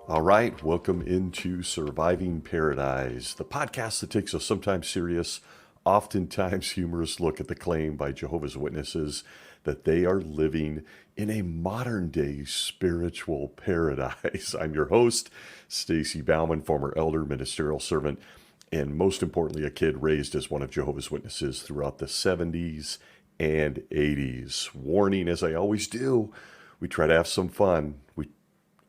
All right, welcome into Surviving Paradise, the podcast that takes a sometimes serious, oftentimes humorous look at the claim by Jehovah's Witnesses that they are living in a modern day spiritual paradise. I'm your host, Stacy Bauman, former elder, ministerial servant, and most importantly, a kid raised as one of Jehovah's Witnesses throughout the 70s and 80s. Warning, as I always do, we try to have some fun. We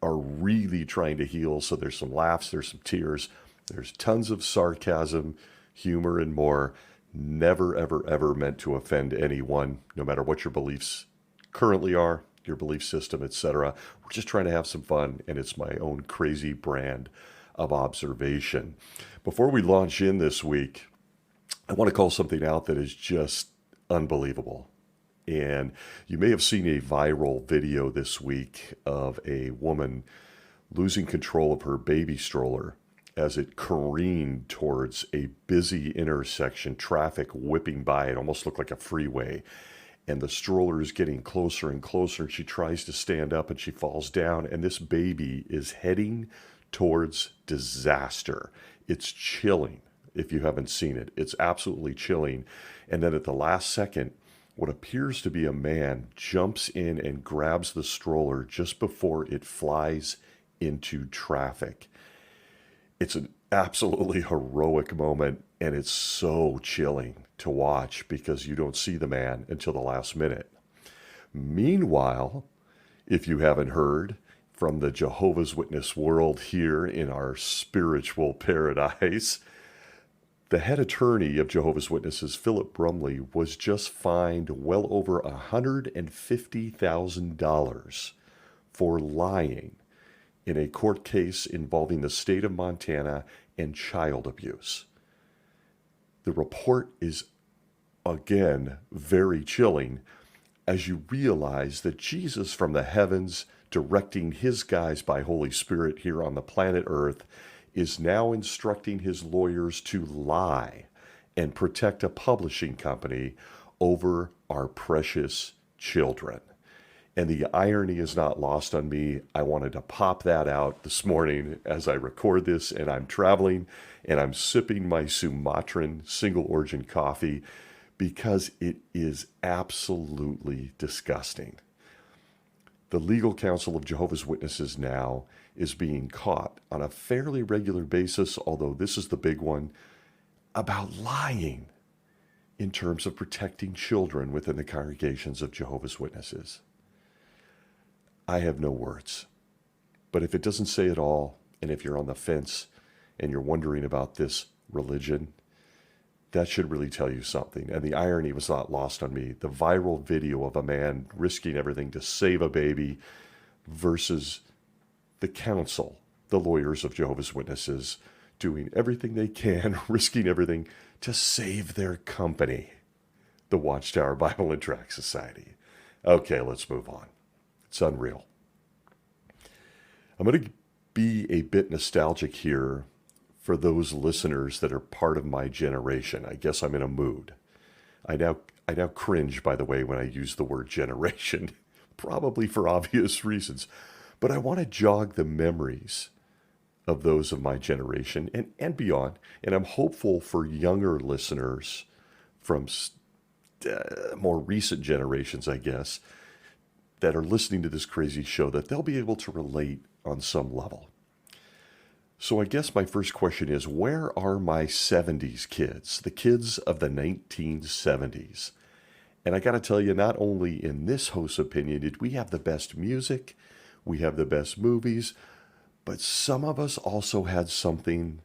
are really trying to heal. So there's some laughs, there's some tears, there's tons of sarcasm, humor, and more. Never, ever, ever meant to offend anyone, no matter what your beliefs currently are, your belief system, etc. We're just trying to have some fun, and it's my own crazy brand of observation. Before we launch in this week, I want to call something out that is just unbelievable. And you may have seen a viral video this week of a woman losing control of her baby stroller as it careened towards a busy intersection, traffic whipping by. It almost looked like a freeway. And the stroller is getting closer and closer. And she tries to stand up and she falls down. And this baby is heading towards disaster. It's chilling if you haven't seen it. It's absolutely chilling. And then at the last second, what appears to be a man jumps in and grabs the stroller just before it flies into traffic. It's an absolutely heroic moment, and it's so chilling to watch because you don't see the man until the last minute. Meanwhile, if you haven't heard from the Jehovah's Witness world here in our spiritual paradise, the head attorney of Jehovah's Witnesses, Philip Brumley, was just fined well over $150,000 for lying in a court case involving the state of Montana and child abuse. The report is, again, very chilling as you realize that Jesus from the heavens, directing his guys by Holy Spirit here on the planet Earth, is now instructing his lawyers to lie and protect a publishing company over our precious children. And the irony is not lost on me. I wanted to pop that out this morning as I record this, and I'm traveling and I'm sipping my Sumatran single origin coffee because it is absolutely disgusting. The legal counsel of Jehovah's Witnesses now is being caught on a fairly regular basis, although this is the big one, about lying in terms of protecting children within the congregations of Jehovah's Witnesses. I have no words, but if it doesn't say it all, and if you're on the fence and you're wondering about this religion, that should really tell you something. And the irony was not lost on me. The viral video of a man risking everything to save a baby versus the counsel, the lawyers of Jehovah's Witnesses, doing everything they can, risking everything to save their company, the Watchtower Bible and Tract Society. Okay, let's move on. It's unreal. I'm going to be a bit nostalgic here for those listeners that are part of my generation. I guess I'm in a mood. I now cringe, by the way, when I use the word generation, probably for obvious reasons. But I want to jog the memories of those of my generation and beyond. And I'm hopeful for younger listeners from more recent generations, I guess, that are listening to this crazy show, that they'll be able to relate on some level. So I guess my first question is, where are my 70s kids, the kids of the 1970s? And I got to tell you, not only in this host's opinion did we have the best music, we have the best movies, but some of us also had something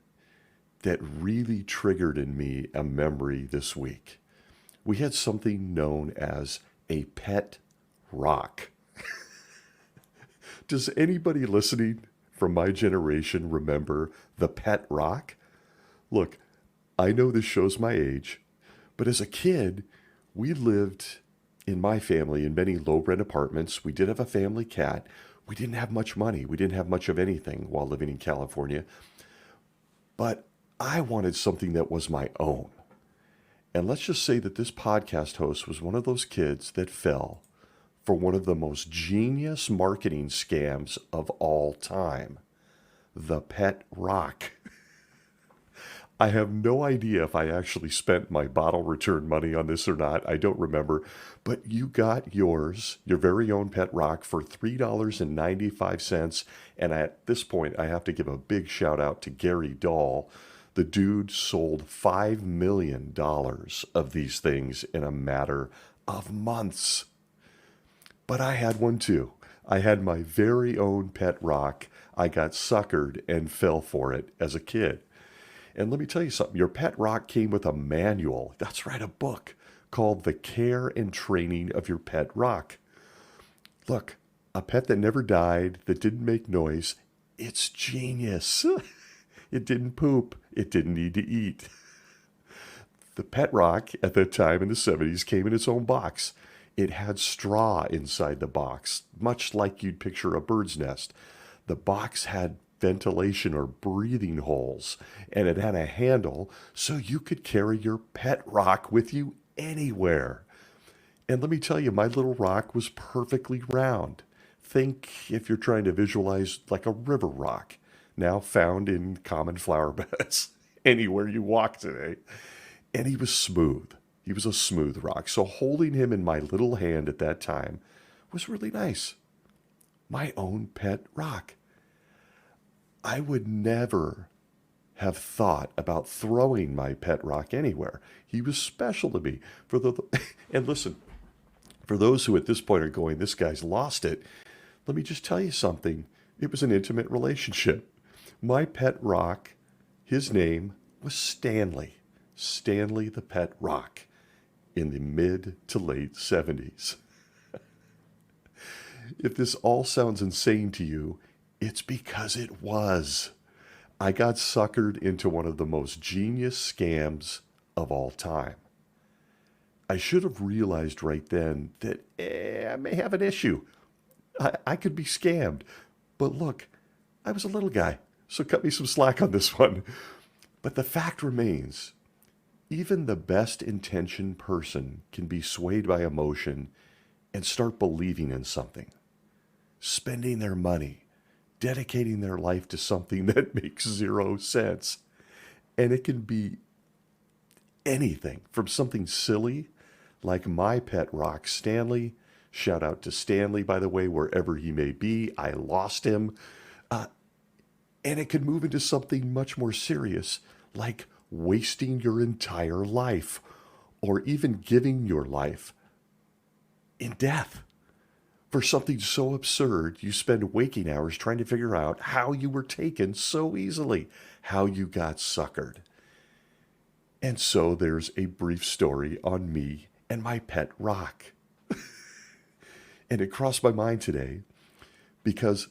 that really triggered in me a memory this week. We had something known as a pet rock. Does anybody listening from my generation remember the pet rock? Look, I know this shows my age, but as a kid, we lived in my family in many low rent apartments. We did have a family cat. We didn't have much money. We didn't have much of anything while living in California. But I wanted something that was my own. And let's just say that this podcast host was one of those kids that fell for one of the most genius marketing scams of all time. the pet rock. I have no idea if I actually spent my bottle return money on this or not. I don't remember. But you got yours, your very own pet rock, for $3.95. And at this point, I have to give a big shout out to Gary Dahl. The dude sold $5 million of these things in a matter of months. But I had one too. I had my very own pet rock. I got suckered and fell for it as a kid. And let me tell you something, your pet rock came with a manual. That's right, a book called The Care and Training of Your Pet Rock. Look, a pet that never died, that didn't make noise, it's genius. It didn't poop. It didn't need to eat. The pet rock at that time in the 70s came in its own box. It had straw inside the box, much like you'd picture a bird's nest. The box had ventilation or breathing holes, and it had a handle so you could carry your pet rock with you anywhere. And let me tell you, my little rock was perfectly round. Think, if you're trying to visualize, like a river rock, now found in common flower beds anywhere you walk today. And he was smooth. He was a smooth rock. So holding him in my little hand at that time was really nice. My own pet rock. I would never have thought about throwing my pet rock anywhere. He was special to me. And listen, for those who at this point are going, this guy's lost it, let me just tell you something. It was an intimate relationship. My pet rock, his name was Stanley. Stanley the pet rock in the mid to late 70s. If this all sounds insane to you, it's because it was. I got suckered into one of the most genius scams of all time. I should have realized right then that I may have an issue. I could be scammed. But look, I was a little guy, so cut me some slack on this one. But the fact remains, even the best intentioned person can be swayed by emotion and start believing in something, spending their money, dedicating their life to something that makes zero sense. And it can be anything from something silly like my pet rock, Stanley. Shout out to Stanley, by the way, wherever he may be. I lost him. And it could move into something much more serious, like wasting your entire life, or even giving your life in death for something so absurd you spend waking hours trying to figure out how you were taken so easily, how you got suckered. And so there's a brief story on me and my pet rock. And it crossed my mind today because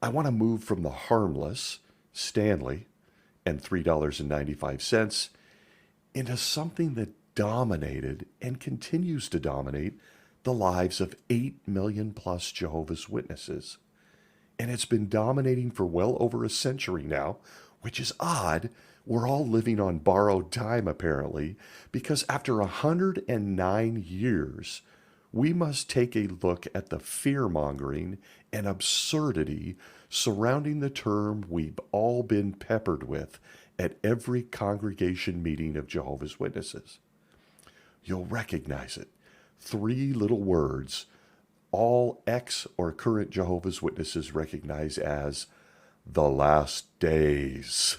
I want to move from the harmless Stanley and $3.95 into something that dominated and continues to dominate the lives of 8 million plus Jehovah's Witnesses. And it's been dominating for well over a century now, which is odd. We're all living on borrowed time, apparently, because after 109 years, we must take a look at the fear-mongering and absurdity surrounding the term we've all been peppered with at every congregation meeting of Jehovah's Witnesses. You'll recognize it. 3 little words all ex or current Jehovah's Witnesses recognize as the last days.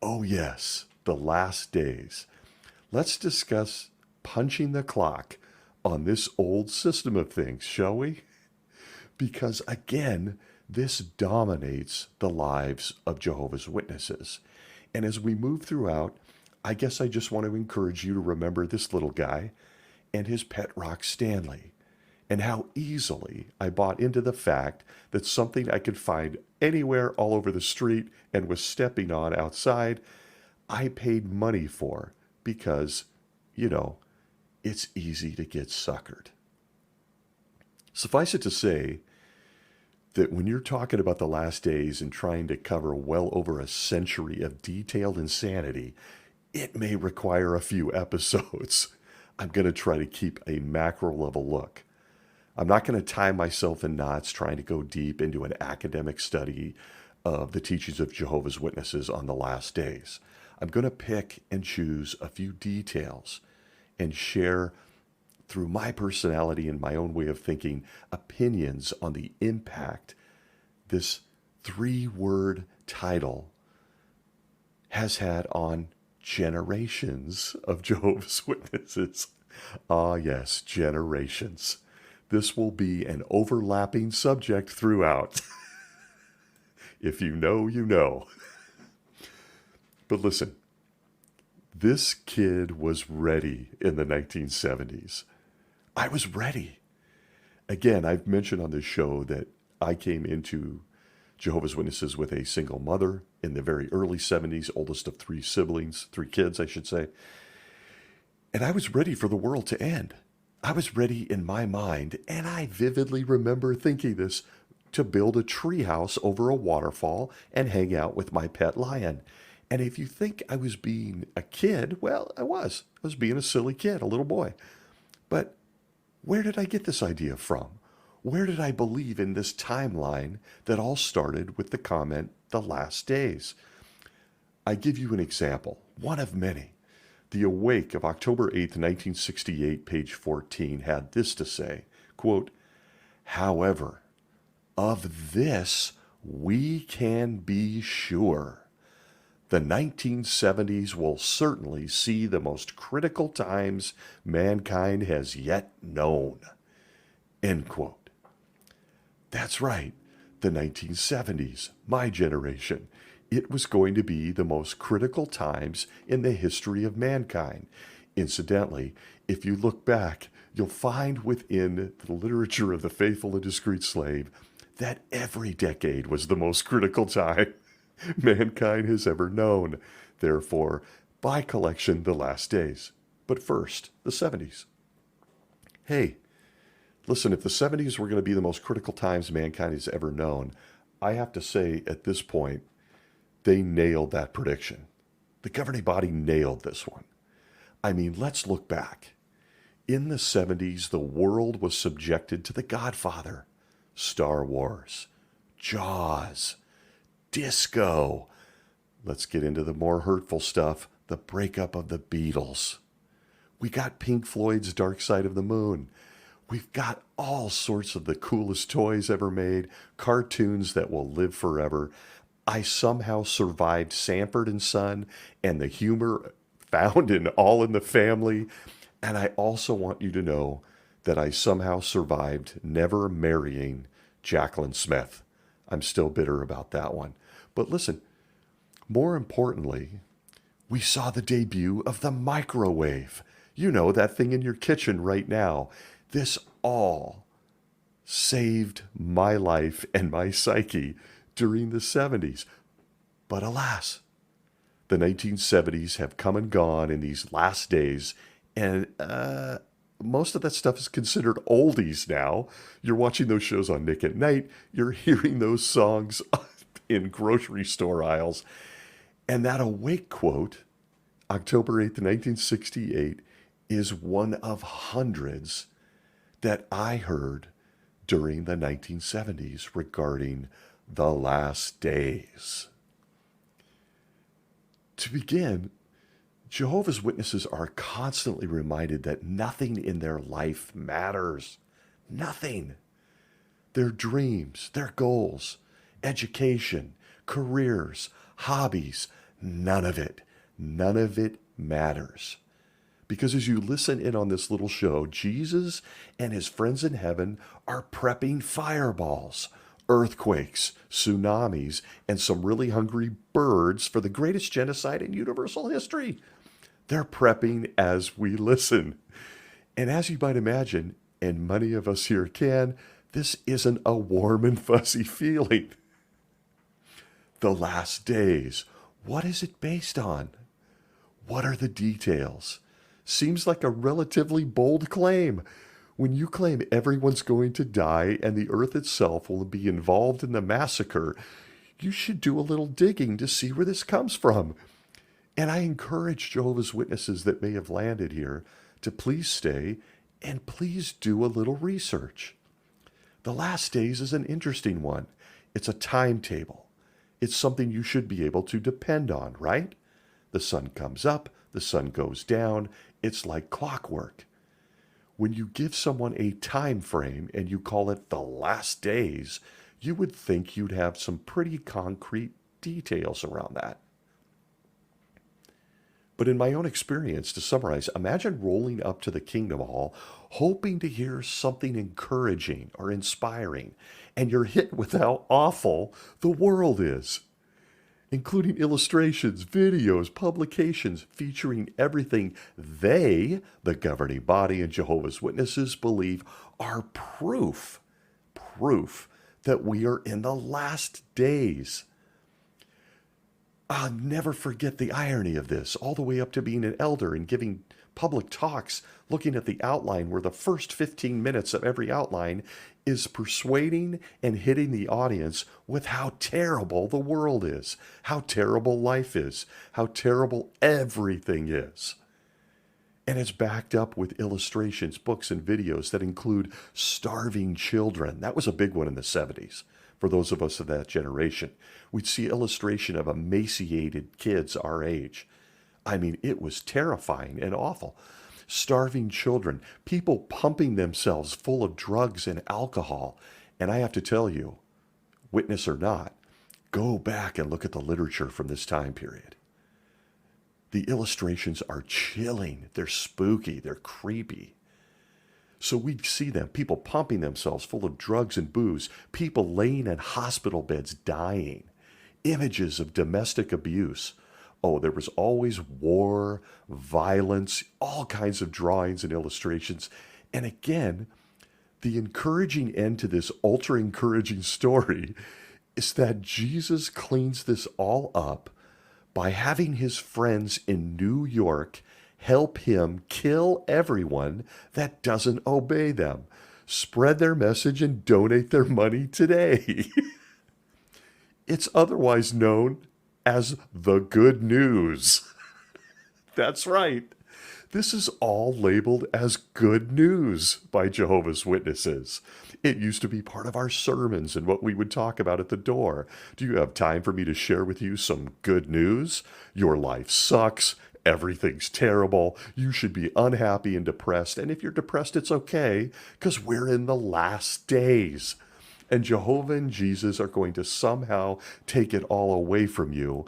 Oh yes, the last days. Let's discuss punching the clock on this old system of things, shall we? Because again, this dominates the lives of Jehovah's Witnesses. And as we move throughout, I guess I just want to encourage you to remember this little guy and his pet rock Stanley, and how easily I bought into the fact that something I could find anywhere all over the street and was stepping on outside, I paid money for because, it's easy to get suckered. Suffice it to say that when you're talking about the last days and trying to cover well over a century of detailed insanity, it may require a few episodes. I'm going to try to keep a macro level look. I'm not going to tie myself in knots trying to go deep into an academic study of the teachings of Jehovah's Witnesses on the last days. I'm going to pick and choose a few details and share through my personality and my own way of thinking opinions on the impact this 3-word title has had on generations of Jehovah's Witnesses. Ah, yes, generations. This will be an overlapping subject throughout. If you know, you know. But listen, this kid was ready in the 1970s. I was ready. Again, I've mentioned on this show that I came into Jehovah's Witnesses with a single mother in the very early 70s, oldest of 3 siblings, 3 kids, I should say. And I was ready for the world to end. I was ready in my mind, and I vividly remember thinking this, to build a treehouse over a waterfall and hang out with my pet lion. And if you think I was being a kid, well, I was. I was being a silly kid, a little boy. But where did I get this idea from? Where did I believe in this timeline that all started with the comment, the last days? I give you an example, one of many. The Awake of October 8th, 1968, page 14, had this to say, quote, "However, of this we can be sure. The 1970s will certainly see the most critical times mankind has yet known." End quote. That's right, the 1970s, my generation. It was going to be the most critical times in the history of mankind. Incidentally, if you look back, you'll find within the literature of the Faithful and Discreet Slave that every decade was the most critical time mankind has ever known. Therefore, by collection, the last days. But first, the 70s. Hey, listen, if the 70s were going to be the most critical times mankind has ever known, I have to say at this point, they nailed that prediction. The governing body nailed this one. I mean, let's look back. In the 70s, the world was subjected to The Godfather, Star Wars, Jaws, disco. Let's get into the more hurtful stuff, the breakup of the Beatles. We got Pink Floyd's Dark Side of the Moon. We've got all sorts of the coolest toys ever made, cartoons that will live forever. I somehow survived Sanford and Son and the humor found in All in the Family. And I also want you to know that I somehow survived never marrying Jacqueline Smith. I'm still bitter about that one. But listen, more importantly, we saw the debut of the microwave. You know, that thing in your kitchen right now. This all saved my life and my psyche during the 70s. But alas, the 1970s have come and gone in these last days, and most of that stuff is considered oldies now. You're watching those shows on Nick at Night. You're hearing those songs in grocery store aisles. And that Awake quote, October 8th, 1968, is one of hundreds that I heard during the 1970s regarding the last days. To begin, Jehovah's Witnesses are constantly reminded that nothing in their life matters. Nothing. Their dreams, their goals, education, careers, hobbies, none of it matters. Because as you listen in on this little show, Jesus and his friends in heaven are prepping fireballs, earthquakes, tsunamis, and some really hungry birds for the greatest genocide in universal history. They're prepping as we listen. And as you might imagine, and many of us here can, this isn't a warm and fuzzy feeling. The last days. What is it based on? What are the details? Seems like a relatively bold claim. When you claim everyone's going to die and the earth itself will be involved in the massacre, you should do a little digging to see where this comes from. And I encourage Jehovah's Witnesses that may have landed here to please stay and please do a little research. The last days is an interesting one. It's a timetable. It's something you should be able to depend on, right? The sun comes up, the sun goes down. It's like clockwork. When you give someone a time frame and you call it the last days, you would think you'd have some pretty concrete details around that. But in my own experience, to summarize, imagine rolling up to the Kingdom Hall hoping to hear something encouraging or inspiring, and you're hit with how awful the world is, including illustrations, videos, publications featuring everything they, the governing body and Jehovah's Witnesses, believe are proof that we are in the last days. I'll never forget the irony of this, all the way up to being an elder and giving public talks, looking at the outline where the first 15 minutes of every outline is persuading and hitting the audience with how terrible the world is, how terrible life is, how terrible everything is. And it's backed up with illustrations, books, and videos that include starving children. That was a big one in the 70s. For those of us of that generation, we'd see illustration of emaciated kids our age. I mean, it was terrifying and awful. Starving children, people pumping themselves full of drugs and alcohol. And I have to tell you, witness or not, go back and look at the literature from this time period. The illustrations are chilling, they're spooky, they're creepy. So we'd see them, people pumping themselves full of drugs and booze, people laying in hospital beds dying, images of domestic abuse. Oh, there was always war, violence, all kinds of drawings and illustrations. And again, the encouraging end to this ultra encouraging story is that Jesus cleans this all up by having his friends in New York help him kill everyone that doesn't obey them, spread their message, and donate their money today. It's otherwise known as the good news. That's right. This is all labeled as good news by Jehovah's Witnesses. It used to be part of our sermons and what we would talk about at the door. Do you have time for me to share with you some good news? Your life sucks. Everything's terrible. You should be unhappy and depressed. And if you're depressed, it's okay, because we're in the last days. And Jehovah and Jesus are going to somehow take it all away from you.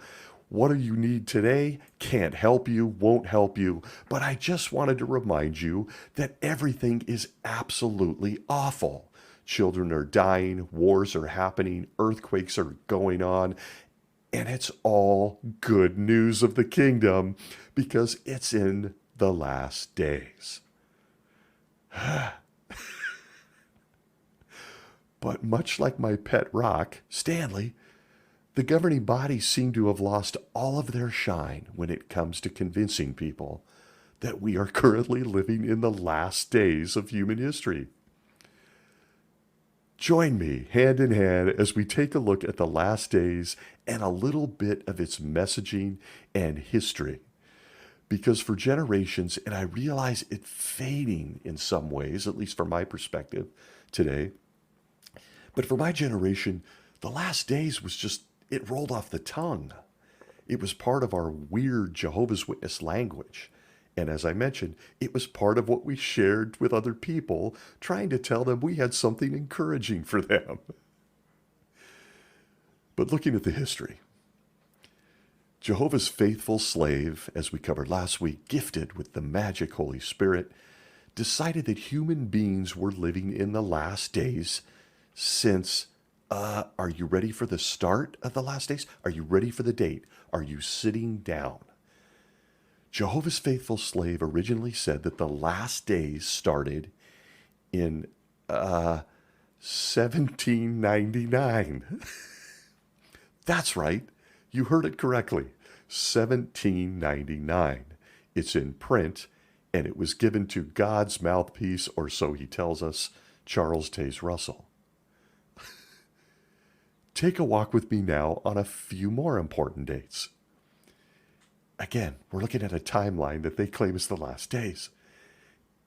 What do you need today? Can't help you, won't help you. But I just wanted to remind you that everything is absolutely awful. Children are dying, wars are happening, earthquakes are going on, and it's all good news of the kingdom because it's in the last days. But much like my pet rock, Stanley, the governing bodies seem to have lost all of their shine when it comes to convincing people that we are currently living in the last days of human history. Join me hand in hand as we take a look at the last days and a little bit of its messaging and history. Because for generations, and I realize it fading in some ways, at least from my perspective today, but for my generation, the last days was just, it rolled off the tongue. It was part of our weird Jehovah's Witness language. And as I mentioned, it was part of what we shared with other people, trying to tell them we had something encouraging for them. But looking at the history, Jehovah's faithful slave, as we covered last week, gifted with the magic Holy Spirit, decided that human beings were living in the last days since, are you ready for the start of the last days? Are you ready for the date? Are you sitting down? Jehovah's faithful slave originally said that the last days started in 1799. That's right. You heard it correctly. 1799. It's in print, and it was given to God's mouthpiece, or so he tells us, Charles Taze Russell. Take a walk with me now on a few more important dates. Again, we're looking at a timeline that they claim is the last days.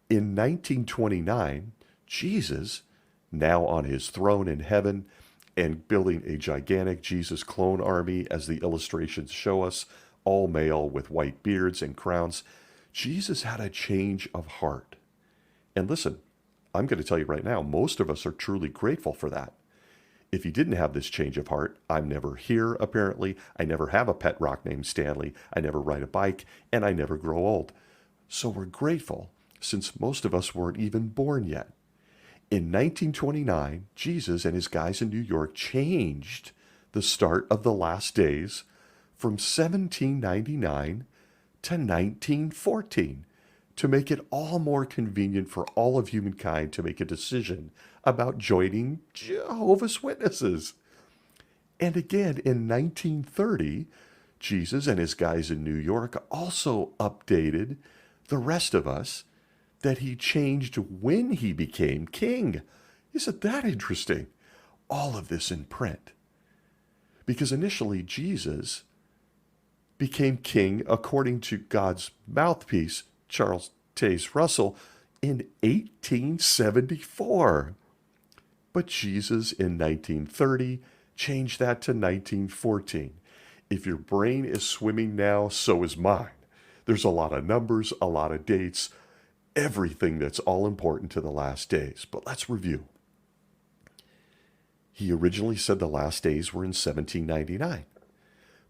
In 1929, Jesus, now on his throne in heaven, and building a gigantic Jesus clone army, as the illustrations show us, all male with white beards and crowns. Jesus had a change of heart. And listen, I'm going to tell you right now, most of us are truly grateful for that. If he didn't have this change of heart, I'm never here, apparently. I never have a pet rock named Stanley. I never ride a bike, and I never grow old. So we're grateful, since most of us weren't even born yet. In 1929, Jesus and his guys in New York changed the start of the last days from 1799 to 1914 to make it all more convenient for all of humankind to make a decision about joining Jehovah's Witnesses. And again, in 1930, Jesus and his guys in New York also updated the rest of us that he changed when he became king. Isn't that interesting? All of this in print. Because initially, Jesus became king according to God's mouthpiece, Charles Taze Russell, in 1874. But Jesus in 1930 changed that to 1914. If your brain is swimming now, so is mine. There's a lot of numbers, a lot of dates, everything that's all important to the last days. But let's review. He originally said the last days were in 1799.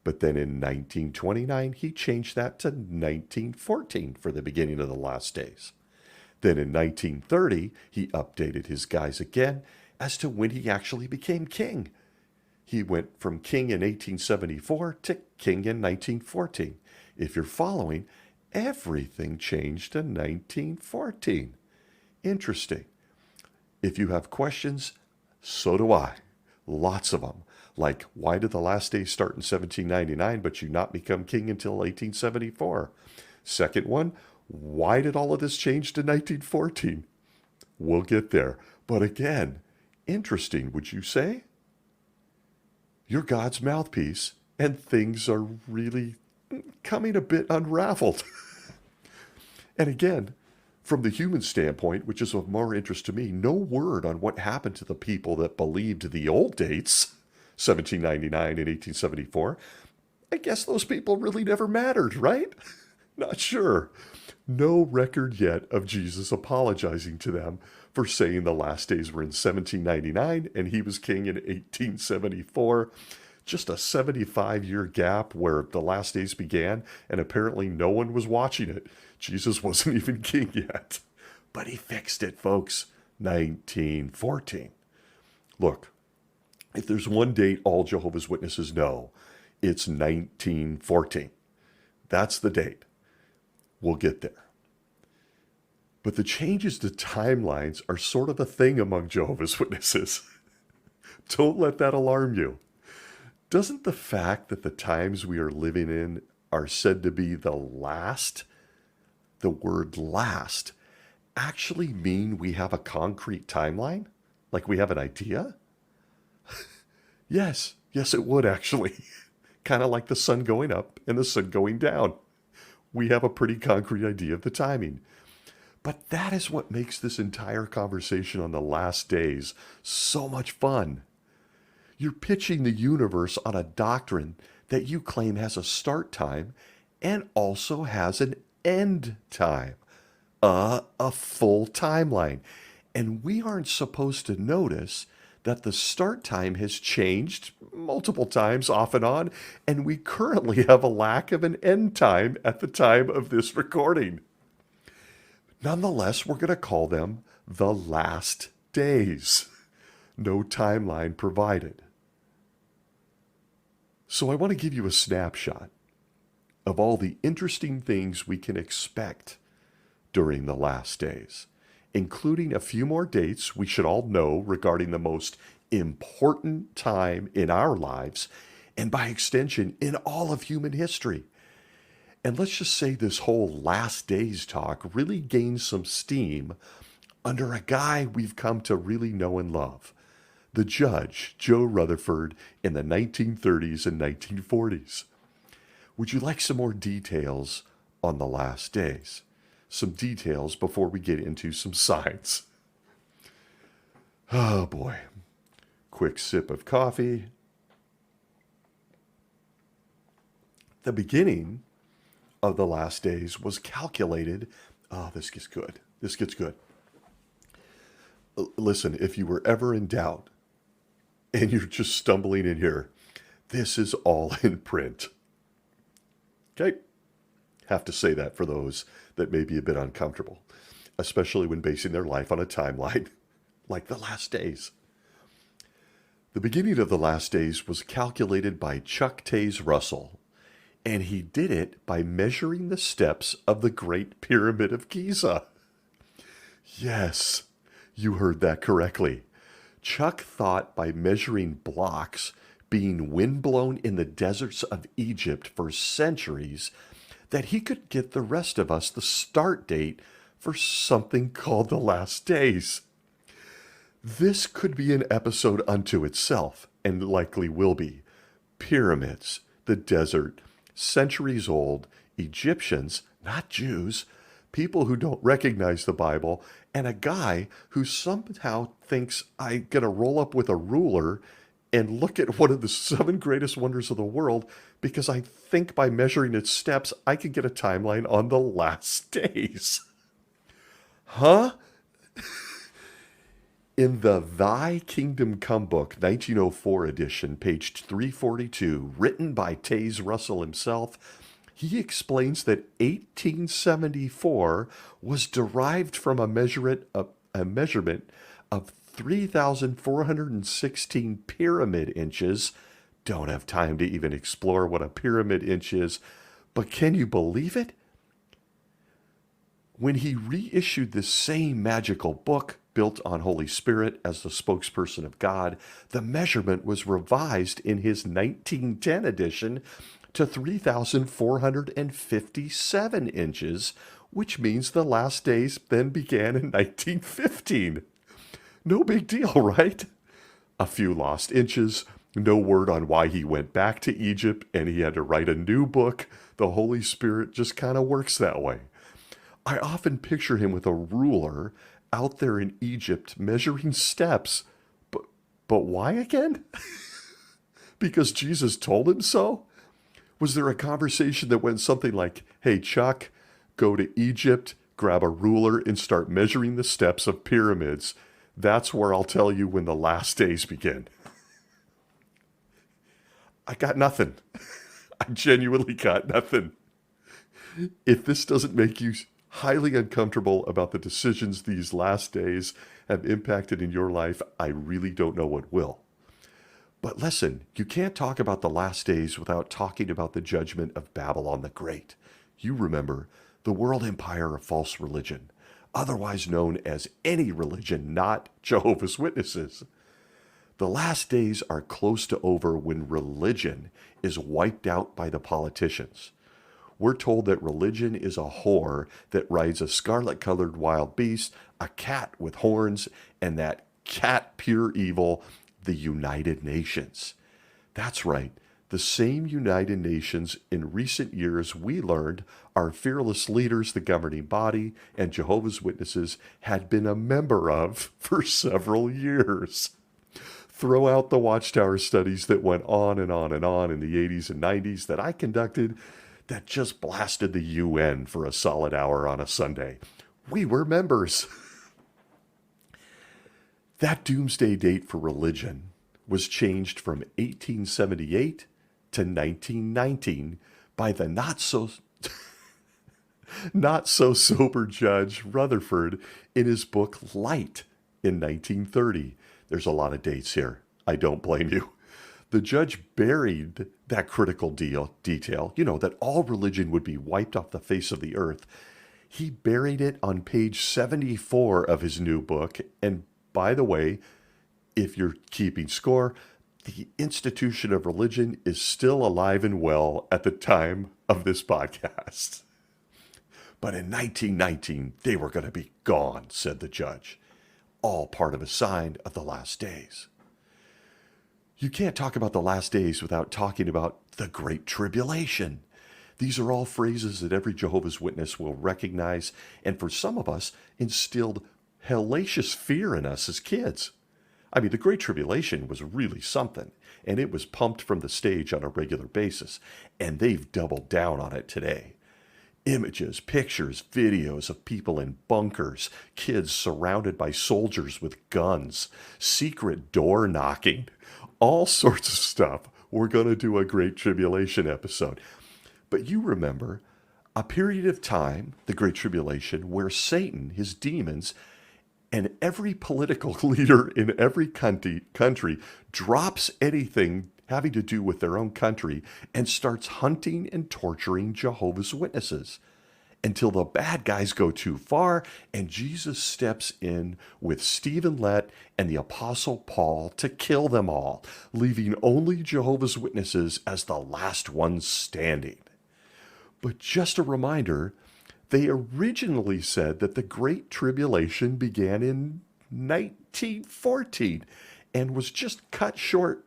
But then in 1929, he changed that to 1914 for the beginning of the last days. Then in 1930, he updated his guys again as to when he actually became king. He went from king in 1874 to king in 1914. If you're following, everything changed in 1914. Interesting. If you have questions, so do I. Lots of them. Like, why did the last days start in 1799, but you not become king until 1874? Second one, why did all of this change to 1914? We'll get there. But again, interesting, would you say? You're God's mouthpiece, and things are really coming a bit unraveled. And again, from the human standpoint, which is of more interest to me, no word on what happened to the people that believed the old dates, 1799 and 1874. I guess those people really never mattered, right? Not sure. No record yet of Jesus apologizing to them for saying the last days were in 1799 and he was king in 1874. Just a 75-year gap where the last days began, and apparently no one was watching it. Jesus wasn't even king yet. But he fixed it, folks. 1914. Look, if there's one date all Jehovah's Witnesses know, it's 1914. That's the date. We'll get there. But the changes to timelines are sort of a thing among Jehovah's Witnesses. Don't let that alarm you. Doesn't the fact that the times we are living in are said to be the last, the word last, actually mean we have a concrete timeline? Like we have an idea? Yes, it would actually. Kind of like the sun going up and the sun going down. We have a pretty concrete idea of the timing. But that is what makes this entire conversation on the last days so much fun. You're pitching the universe on a doctrine that you claim has a start time and also has an end time, a full timeline. And we aren't supposed to notice that the start time has changed multiple times off and on, and we currently have a lack of an end time at the time of this recording. Nonetheless, we're going to call them the last days. No timeline provided. So I want to give you a snapshot of all the interesting things we can expect during the last days, including a few more dates we should all know regarding the most important time in our lives, and by extension, in all of human history. And let's just say this whole last days talk really gained some steam under a guy we've come to really know and love, the Judge, Joe Rutherford, in the 1930s and 1940s. Would you like some more details on the last days? Some details before we get into some science. Oh boy. quick sip of coffee. The beginning of the last days was calculated. Oh, this gets good. This gets good. Listen, if you were ever in doubt and you're just stumbling in here, this is all in print. Okay? Have to say that for those that may be a bit uncomfortable, especially when basing their life on a timeline like the last days. The beginning of the last days was calculated by Chuck Taze Russell, and he did it by measuring the steps of the Great Pyramid of Giza. Yes, you heard that correctly. Chuck thought by measuring blocks being windblown in the deserts of Egypt for centuries that he could get the rest of us the start date for something called the last days. This could be an episode unto itself, and likely will be. Pyramids, the desert, centuries old, Egyptians, not Jews, people who don't recognize the Bible, and a guy who somehow thinks I'm going to roll up with a ruler and look at one of the 7 greatest wonders of the world because I think by measuring its steps, I can get a timeline on the last days. Huh? In the Thy Kingdom Come book, 1904 edition, page 342, written by Taze Russell himself, he explains that 1874 was derived from a measurement of 3,416 pyramid inches. Don't have time to even explore what a pyramid inch is, but can you believe it? When he reissued this same magical book, built on Holy Spirit as the spokesperson of God, the measurement was revised in his 1910 edition to 3,457 inches, which means the last days then began in 1915. No big deal, right? A few lost inches, no word on why he went back to Egypt and he had to write a new book. The Holy Spirit just kind of works that way. I often picture him with a ruler out there in Egypt measuring steps. But why again? Because Jesus told him so? Was there a conversation that went something like, hey, Chuck, go to Egypt, grab a ruler, and start measuring the steps of pyramids? That's where I'll tell you when the last days begin. I got nothing. I genuinely got nothing. If this doesn't make you highly uncomfortable about the decisions these last days have impacted in your life, I really don't know what will. But listen, you can't talk about the last days without talking about the judgment of Babylon the Great. You remember, the world empire of false religion, otherwise known as any religion not Jehovah's Witnesses. The last days are close to over when religion is wiped out by the politicians. We're told that religion is a whore that rides a scarlet-colored wild beast, a cat with horns, and that cat pure evil, the United Nations. That's right, the same United Nations in recent years we learned our fearless leaders, the governing body, and Jehovah's Witnesses had been a member of for several years. Throw out the Watchtower studies that went on and on and on in the 80s and 90s that I conducted that just blasted the UN for a solid hour on a Sunday. We were members. That doomsday date for religion was changed from 1878 to 1919 by the not so sober Judge Rutherford in his book Light in 1930. There's a lot of dates here. I don't blame you. The judge buried that critical detail, that all religion would be wiped off the face of the earth. He buried it on page 74 of his new book. And by the way, if you're keeping score, the institution of religion is still alive and well at the time of this podcast. But in 1919, they were going to be gone, said the judge. All part of a sign of the last days. You can't talk about the last days without talking about the Great Tribulation. These are all phrases that every Jehovah's Witness will recognize, and for some of us, instilled hellacious fear in us as kids. I mean, the Great Tribulation was really something, and it was pumped from the stage on a regular basis, and they've doubled down on it today. Images, pictures, videos of people in bunkers, kids surrounded by soldiers with guns, secret door knocking, all sorts of stuff. We're going to do a Great Tribulation episode. But you remember a period of time, the Great Tribulation, where Satan, his demons, and every political leader in every country drops anything having to do with their own country and starts hunting and torturing Jehovah's Witnesses until the bad guys go too far and Jesus steps in with Stephen Lett and the Apostle Paul to kill them all, leaving only Jehovah's Witnesses as the last ones standing. But just a reminder, they originally said that the Great Tribulation began in 1914 and was just cut short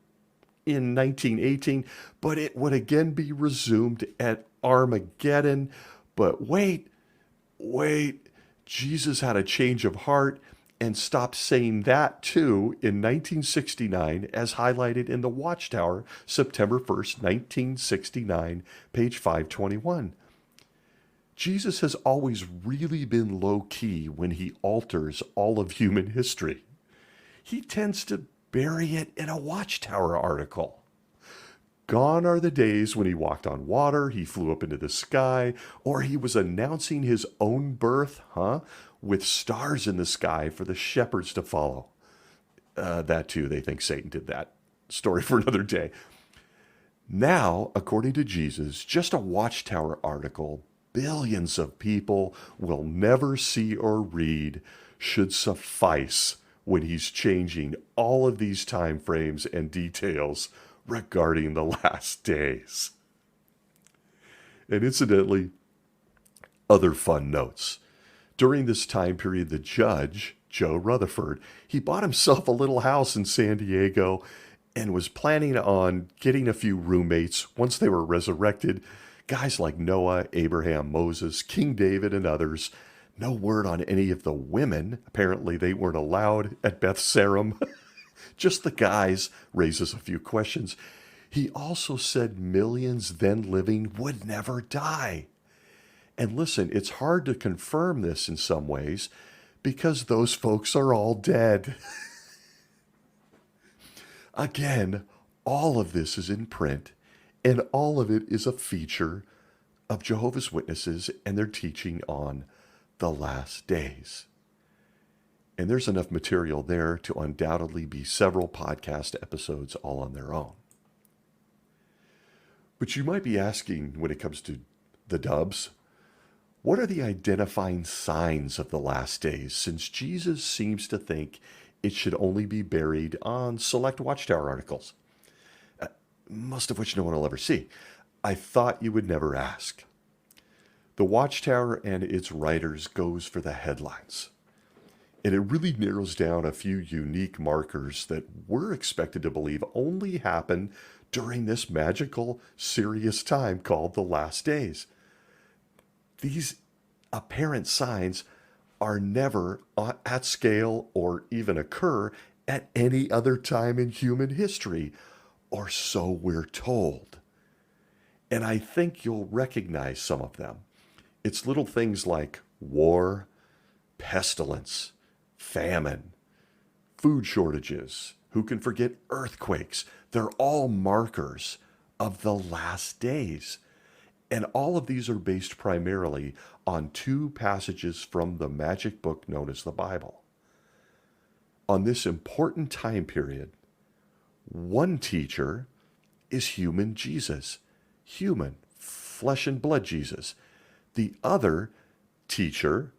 in 1918, but it would again be resumed at Armageddon. But wait, Jesus had a change of heart and stopped saying that too in 1969, as highlighted in the Watchtower, September 1st, 1969, page 521. Jesus has always really been low-key when he alters all of human history. He tends to bury it in a Watchtower article. Gone are the days when he walked on water, he flew up into the sky, or he was announcing his own birth, with stars in the sky for the shepherds to follow. That too, they think Satan did that. Story for another day. Now, according to Jesus, just a Watchtower article billions of people will never see or read should suffice when he's changing all of these time frames and details regarding the last days. And incidentally, other fun notes. During this time period, the judge, Joe Rutherford, he bought himself a little house in San Diego and was planning on getting a few roommates once they were resurrected. Guys like Noah, Abraham, Moses, King David, and others. No word on any of the women. Apparently they weren't allowed at Beth Sarum. Just the guys raises a few questions. He also said millions then living would never die. And listen, it's hard to confirm this in some ways because those folks are all dead. Again, all of this is in print, and all of it is a feature of Jehovah's Witnesses and their teaching on the last days. And there's enough material there to undoubtedly be several podcast episodes all on their own. But you might be asking, when it comes to the dubs, what are the identifying signs of the last days, since Jesus seems to think it should only be buried on select Watchtower articles, most of which no one will ever see? I thought you would never ask. The Watchtower and its writers goes for the headlines. And it really narrows down a few unique markers that we're expected to believe only happen during this magical, serious time called the last days. These apparent signs are never at scale or even occur at any other time in human history, or so we're told. And I think you'll recognize some of them. It's little things like war, pestilence, famine, food shortages. Who can forget earthquakes? They're all markers of the last days. And all of these are based primarily on two passages from the magic book known as the Bible. On this important time period, one teacher is human Jesus, human, flesh and blood Jesus. The other teacher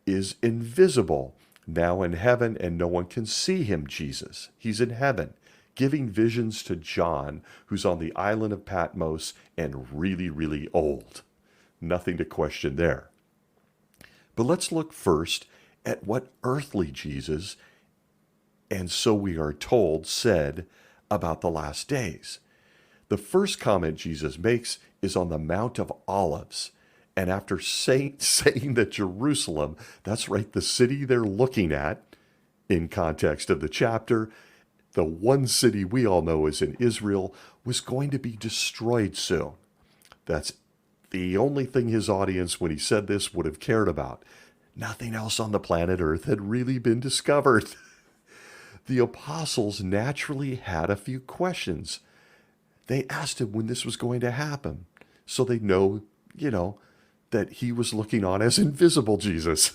is invisible, now in heaven, and no one can see him, Jesus. He's in heaven, giving visions to John, who's on the island of Patmos and really, really old. Nothing to question there. But let's look first at what earthly Jesus, and so we are told, said about the last days. The first comment Jesus makes is on the Mount of Olives. And after saying that Jerusalem, that's right, the city they're looking at, in context of the chapter, the one city we all know is in Israel, was going to be destroyed soon. That's the only thing his audience, when he said this, would have cared about. Nothing else on the planet Earth had really been discovered. The apostles naturally had a few questions. They asked him when this was going to happen, so they know, that he was looking on as invisible Jesus.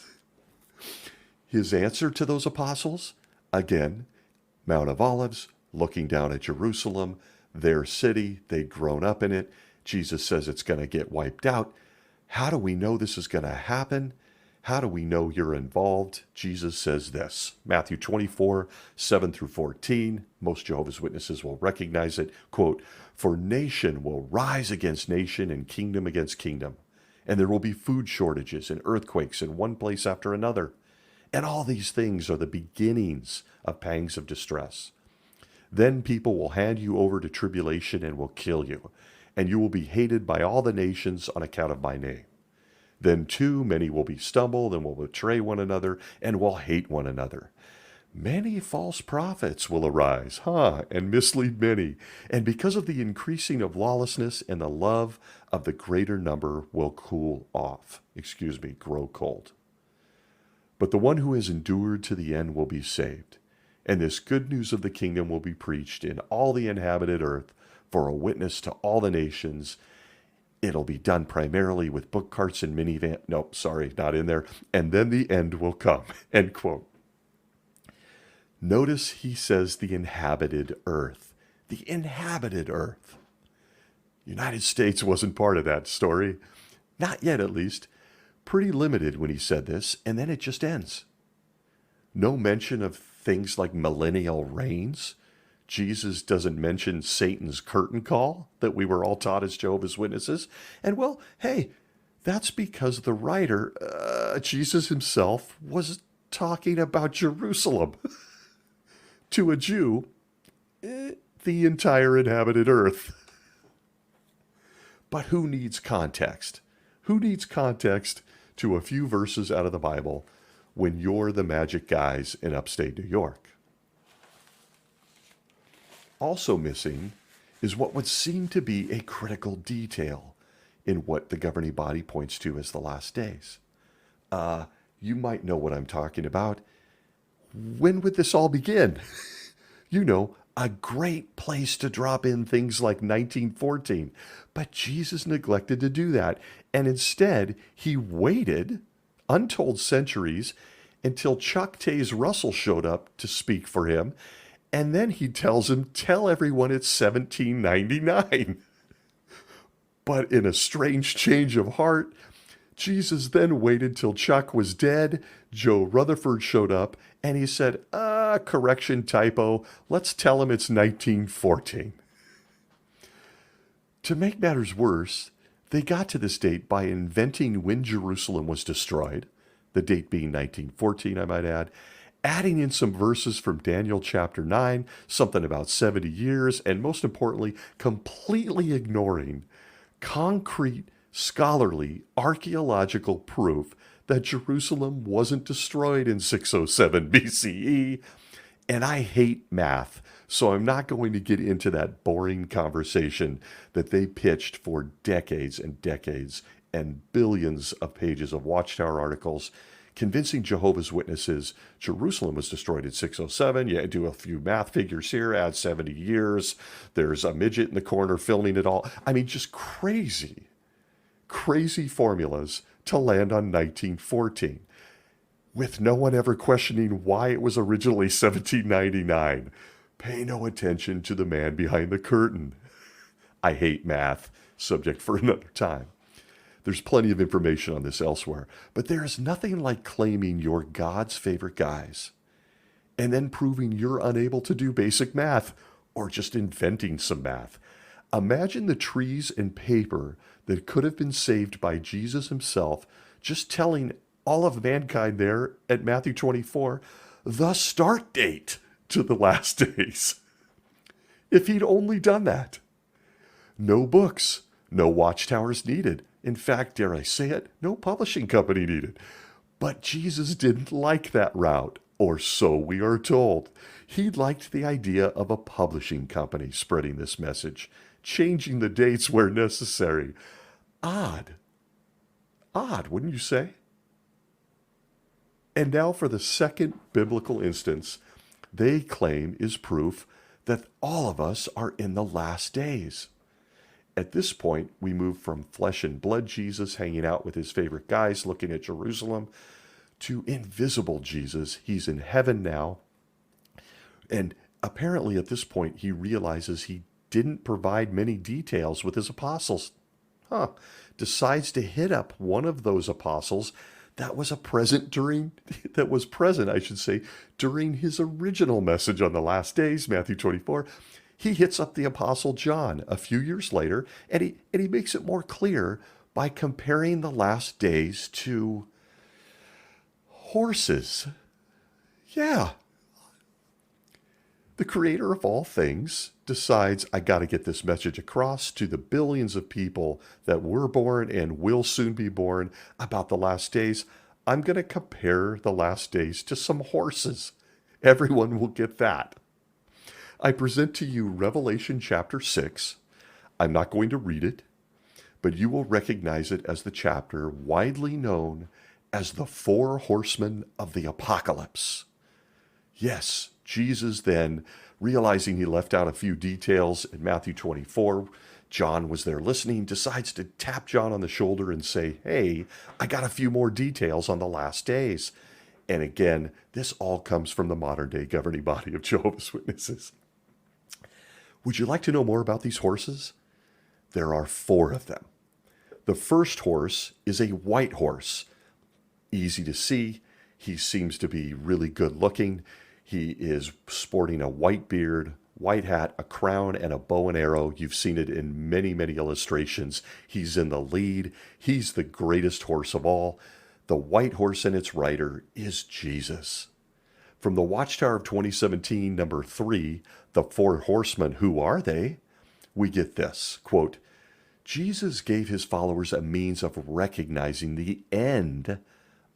His answer to those apostles, again, Mount of Olives, looking down at Jerusalem, their city, they'd grown up in it. Jesus says it's going to get wiped out. How do we know this is going to happen? How do we know you're involved? Jesus says this, Matthew 24, 7 through 14. Most Jehovah's Witnesses will recognize it. Quote, "For nation will rise against nation and kingdom against kingdom, and there will be food shortages and earthquakes in one place after another. And all these things are the beginnings of pangs of distress. Then people will hand you over to tribulation and will kill you, and you will be hated by all the nations on account of my name. Then too many will be stumbled and will betray one another and will hate one another. Many false prophets will arise, and mislead many. And because of the increasing of lawlessness and the love of the greater number will grow cold. But the one who has endured to the end will be saved. And this good news of the kingdom will be preached in all the inhabited earth for a witness to all the nations. It'll be done primarily with book carts and minivan. Nope, sorry, not in there. And then the end will come." End quote. Notice he says the inhabited earth. The inhabited earth. United States wasn't part of that story. Not yet, at least. Pretty limited when he said this, and then it just ends. No mention of things like millennial reigns. Jesus doesn't mention Satan's curtain call that we were all taught as Jehovah's Witnesses. And well, hey, that's because the writer, Jesus himself, was talking about Jerusalem. To a Jew, the entire inhabited earth. But who needs context? Who needs context to a few verses out of the Bible when you're the magic guys in upstate New York? Also missing is what would seem to be a critical detail in what the governing body points to as the last days. You might know what I'm talking about. When would this all begin? A great place to drop in things like 1914. But Jesus neglected to do that. And instead, he waited untold centuries until Chuck Taze Russell showed up to speak for him. And then he tells him, tell everyone it's 1799. But in a strange change of heart, Jesus then waited till Chuck was dead. Joe Rutherford showed up, and he said, correction, typo. Let's tell him it's 1914. To make matters worse, they got to this date by inventing when Jerusalem was destroyed, the date being 1914, I might add, adding in some verses from Daniel chapter 9, something about 70 years, and most importantly, completely ignoring concrete, scholarly, archaeological proof that Jerusalem wasn't destroyed in 607 BCE. And I hate math, so I'm not going to get into that boring conversation that they pitched for decades and decades and billions of pages of Watchtower articles convincing Jehovah's Witnesses Jerusalem was destroyed in 607. You do a few math figures here, add 70 years. There's a midget in the corner filming it all. I mean, just crazy formulas to land on 1914, with no one ever questioning why it was originally 1799. Pay no attention to the man behind the curtain. I hate math, subject for another time. There's plenty of information on this elsewhere, but there is nothing like claiming you're God's favorite guys and then proving you're unable to do basic math or just inventing some math. Imagine the trees and paper that could have been saved by Jesus himself just telling all of mankind there at Matthew 24 the start date to the last days. If he'd only done that. No books, no watchtowers needed. In fact, dare I say it, no publishing company needed. But Jesus didn't like that route. or so we are told. He liked the idea of a publishing company spreading this message, changing the dates where necessary. Odd. Odd, wouldn't you say? And now for the second biblical instance they claim is proof that all of us are in the last days. At this point, we move from flesh and blood Jesus hanging out with his favorite guys looking at Jerusalem to invisible Jesus. He's in heaven now. And apparently at this point, he realizes he didn't provide many details with his apostles. Decides to hit up one of those apostles that was present during his original message on the last days, Matthew 24. He hits up the apostle John a few years later, and he makes it more clear by comparing the last days to horses. Yeah. The creator of all things decides, I got to get this message across to the billions of people that were born and will soon be born about the last days. I'm going to compare the last days to some horses. Everyone will get that. I present to you Revelation chapter 6. I'm not going to read it, but you will recognize it as the chapter widely known as the four horsemen of the apocalypse. Yes, Jesus then, realizing he left out a few details in Matthew 24, John was there listening, decides to tap John on the shoulder and say, hey, I got a few more details on the last days. And again, this all comes from the modern day governing body of Jehovah's Witnesses. Would you like to know more about these horses? There are four of them. The first horse is a white horse. Easy to see. He seems to be really good looking. He is sporting a white beard, white hat, a crown, and a bow and arrow. You've seen it in many, many illustrations. He's in the lead. He's the greatest horse of all. The white horse and its rider is Jesus. From the Watchtower of 2017, number 3, The Four Horsemen, Who Are They? We get this, quote, Jesus gave his followers a means of recognizing the end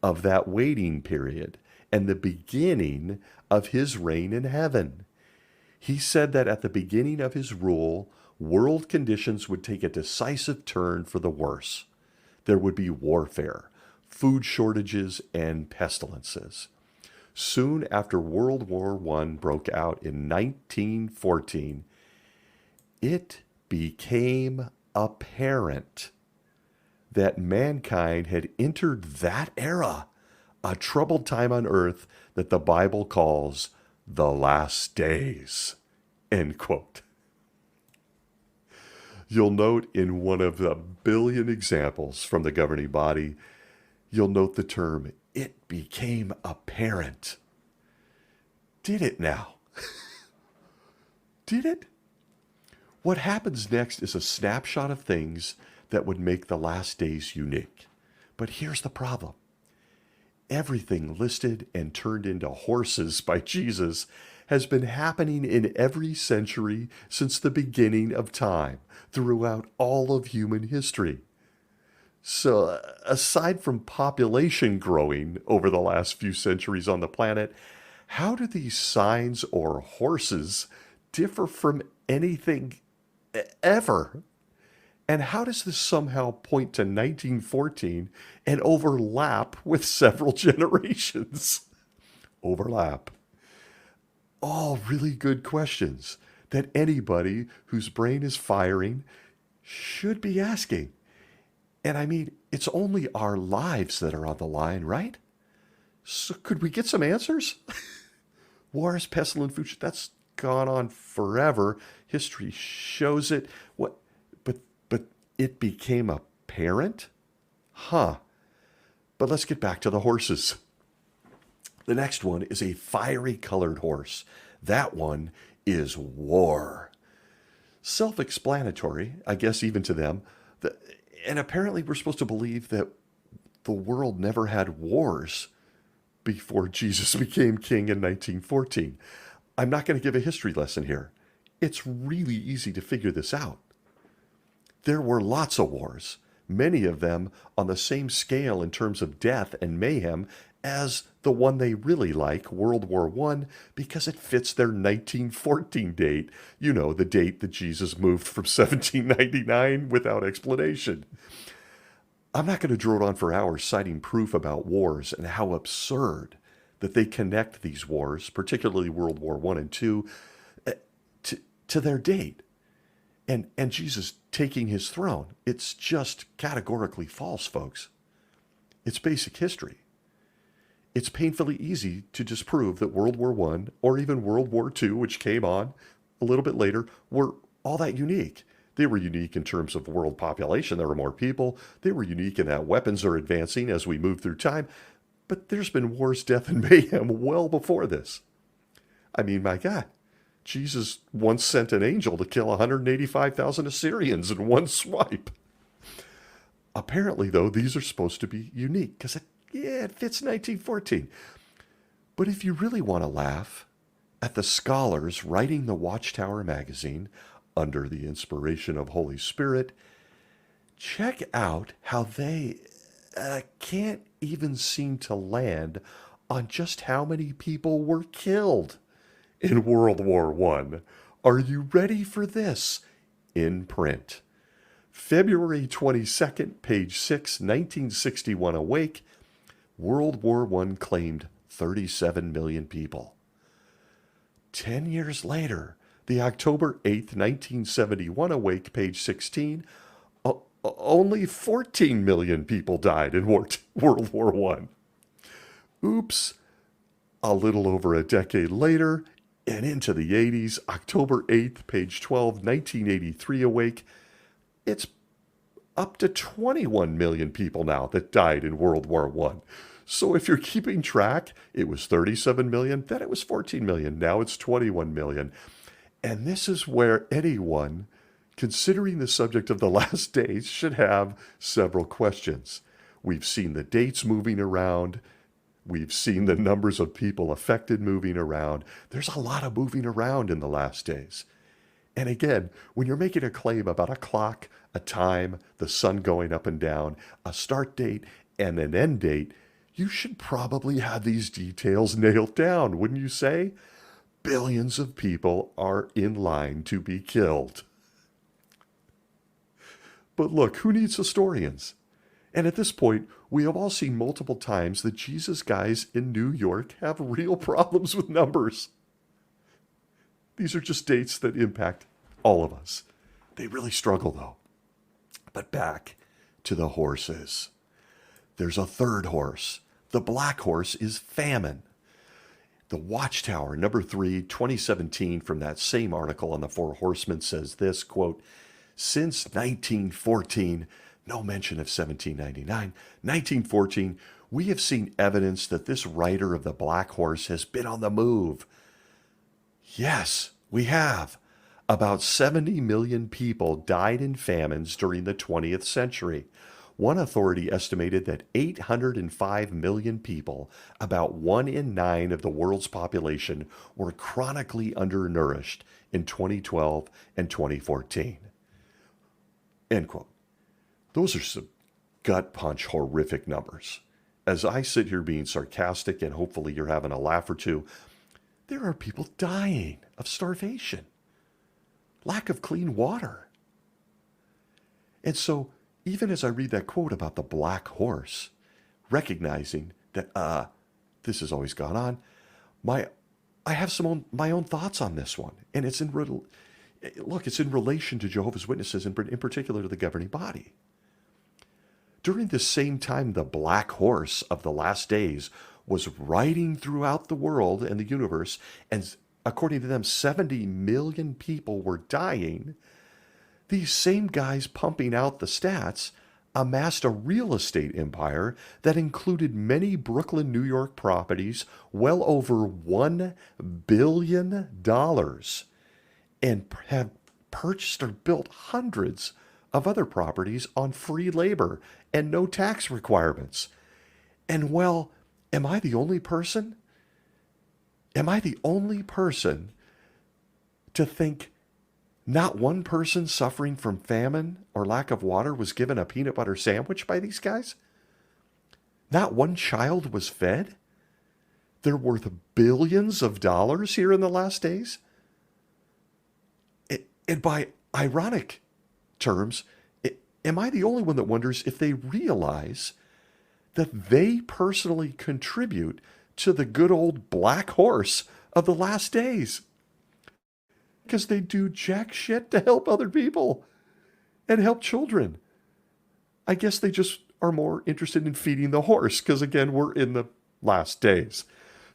of that waiting period and the beginning of his reign in heaven. He said that at the beginning of his rule, world conditions would take a decisive turn for the worse. There would be warfare, food shortages, and pestilences. Soon after World War I broke out in 1914, it became apparent that mankind had entered that era, a troubled time on earth that the Bible calls the last days, end quote. You'll note in one of the billion examples from the governing body, you'll note the term, it became apparent. Did it now? Did it? What happens next is a snapshot of things that would make the last days unique. But here's the problem. Everything listed and turned into horses by Jesus has been happening in every century since the beginning of time, throughout all of human history. So, aside from population growing over the last few centuries on the planet, how do these signs or horses differ from anything ever? And how does this somehow point to 1914 and overlap with several generations? Overlap. All really good questions that anybody whose brain is firing should be asking. And I mean, it's only our lives that are on the line, right? So could we get some answers? Wars, pestilence, food, that's gone on forever. History shows it. But it became apparent? But let's get back to the horses. The next one is a fiery colored horse. That one is war. Self-explanatory, I guess, even to them. And apparently we're supposed to believe that the world never had wars before Jesus became king in 1914. I'm not going to give a history lesson here. It's really easy to figure this out. There were lots of wars, many of them on the same scale in terms of death and mayhem as the one they really like, World War I, because it fits their 1914 date. You know, the date that Jesus moved from 1799 without explanation. I'm not going to drone on for hours citing proof about wars and how absurd that they connect these wars, particularly World War I and II, to their date. And Jesus taking his throne. It's just categorically false, folks. It's basic history. It's painfully easy to disprove that World War I or even World War II, which came on a little bit later, were all that unique. They were unique in terms of world population. There were more people. They were unique in that weapons are advancing as we move through time. But there's been wars, death, and mayhem well before this. I mean, my God, Jesus once sent an angel to kill 185,000 Assyrians in one swipe. Apparently, though, these are supposed to be unique because it fits 1914. But if you really want to laugh at the scholars writing the Watchtower magazine under the inspiration of Holy Spirit, check out how they can't even seem to land on just how many people were killed in World War I. Are you ready for this? In print. February 22nd, page 6, 1961 Awake, World War I claimed 37 million people. 10 years later, the October 8th, 1971 Awake, page 16, only 14 million people died in World War I. Oops. A little over a decade later, and into the 80s, October 8th, page 12, 1983 Awake, it's up to 21 million people now that died in World War I. So if you're keeping track, it was 37 million, then it was 14 million, now it's 21 million. And this is where anyone considering the subject of the last days should have several questions. We've seen the dates moving around. We've seen the numbers of people affected moving around. There's a lot of moving around in the last days. And again, when you're making a claim about a clock, a time, the sun going up and down, a start date, and an end date, you should probably have these details nailed down, wouldn't you say? Billions of people are in line to be killed. But look, who needs historians? And at this point, we have all seen multiple times that Jesus guys in New York have real problems with numbers. These are just dates that impact all of us. They really struggle, though. But back to the horses. There's a third horse. The black horse is famine. The Watchtower, number 3, 2017, from that same article on the Four Horsemen says this, quote, since 1914, no mention of 1799, 1914, we have seen evidence that this rider of the black horse has been on the move. Yes, we have. About 70 million people died in famines during the 20th century. One authority estimated that 805 million people, about 1 in 9 of the world's population, were chronically undernourished in 2012 and 2014. End quote. Those are some gut-punch horrific numbers. As I sit here being sarcastic, and hopefully you're having a laugh or two, there are people dying of starvation, lack of clean water. And so, even as I read that quote about the black horse, recognizing that this has always gone on, I have my own thoughts on this one, and it's in relation to Jehovah's Witnesses, and in particular to the governing body. During the same time the black horse of the last days was riding throughout the world and the universe, and according to them, 70 million people were dying, these same guys pumping out the stats amassed a real estate empire that included many Brooklyn, New York properties, well over $1 billion, and have purchased or built hundreds of other properties on free labor and no tax requirements. And well, am I the only person? Am I the only person to think not one person suffering from famine or lack of water was given a peanut butter sandwich by these guys? Not one child was fed? They're worth billions of dollars here in the last days. And by ironic terms, am I the only one that wonders if they realize that they personally contribute to the good old black horse of the last days? Because they do jack shit to help other people and help children. I guess they just are more interested in feeding the horse because, again, we're in the last days.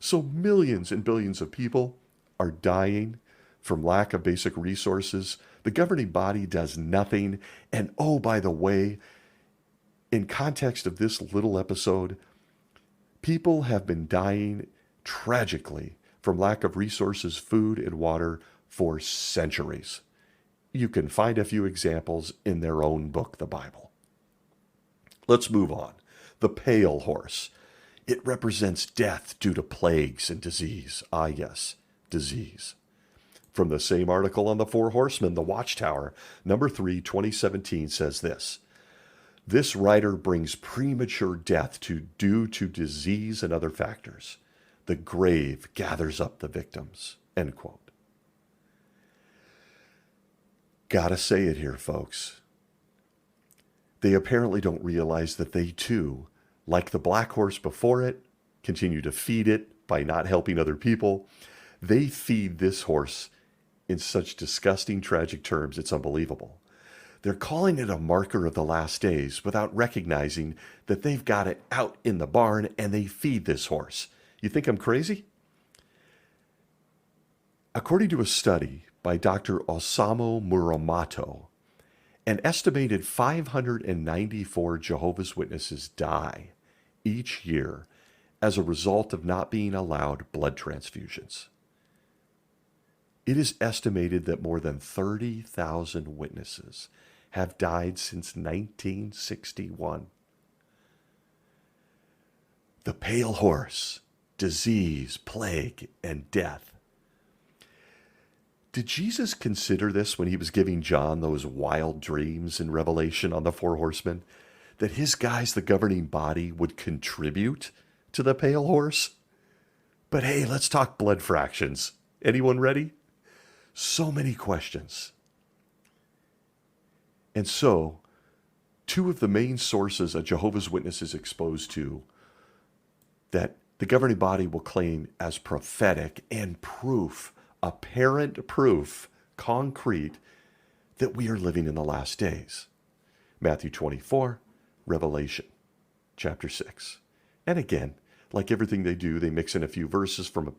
So millions and billions of people are dying from lack of basic resources. The governing body does nothing. And oh, by the way, in context of this little episode, people have been dying tragically from lack of resources, food, and water for centuries. You can find a few examples in their own book, the Bible. Let's move on. The pale horse. It represents death due to plagues and disease. Ah, yes, disease. From the same article on the Four Horsemen, the Watchtower, number 3, 2017 says this. This rider brings premature death due to disease and other factors. The grave gathers up the victims. End quote. Gotta say it here, folks. They apparently don't realize that they too, like the black horse before it, continue to feed it by not helping other people. They feed this horse in such disgusting, tragic terms, it's unbelievable. They're calling it a marker of the last days without recognizing that they've got it out in the barn and they feed this horse. You think I'm crazy? According to a study by Dr. Osamu Muramoto, an estimated 594 Jehovah's Witnesses die each year as a result of not being allowed blood transfusions. It is estimated that more than 30,000 witnesses have died since 1961. The pale horse, disease, plague, and death. Did Jesus consider this when he was giving John those wild dreams in Revelation on the Four Horsemen? That his guys, the governing body, would contribute to the pale horse? But hey, let's talk blood fractions. Anyone ready? So many questions. And so, two of the main sources a Jehovah's Witness is exposed to that the governing body will claim as prophetic and proof, apparent proof, concrete, that we are living in the last days. Matthew 24, Revelation chapter 6. And again, like everything they do, they mix in a few verses from,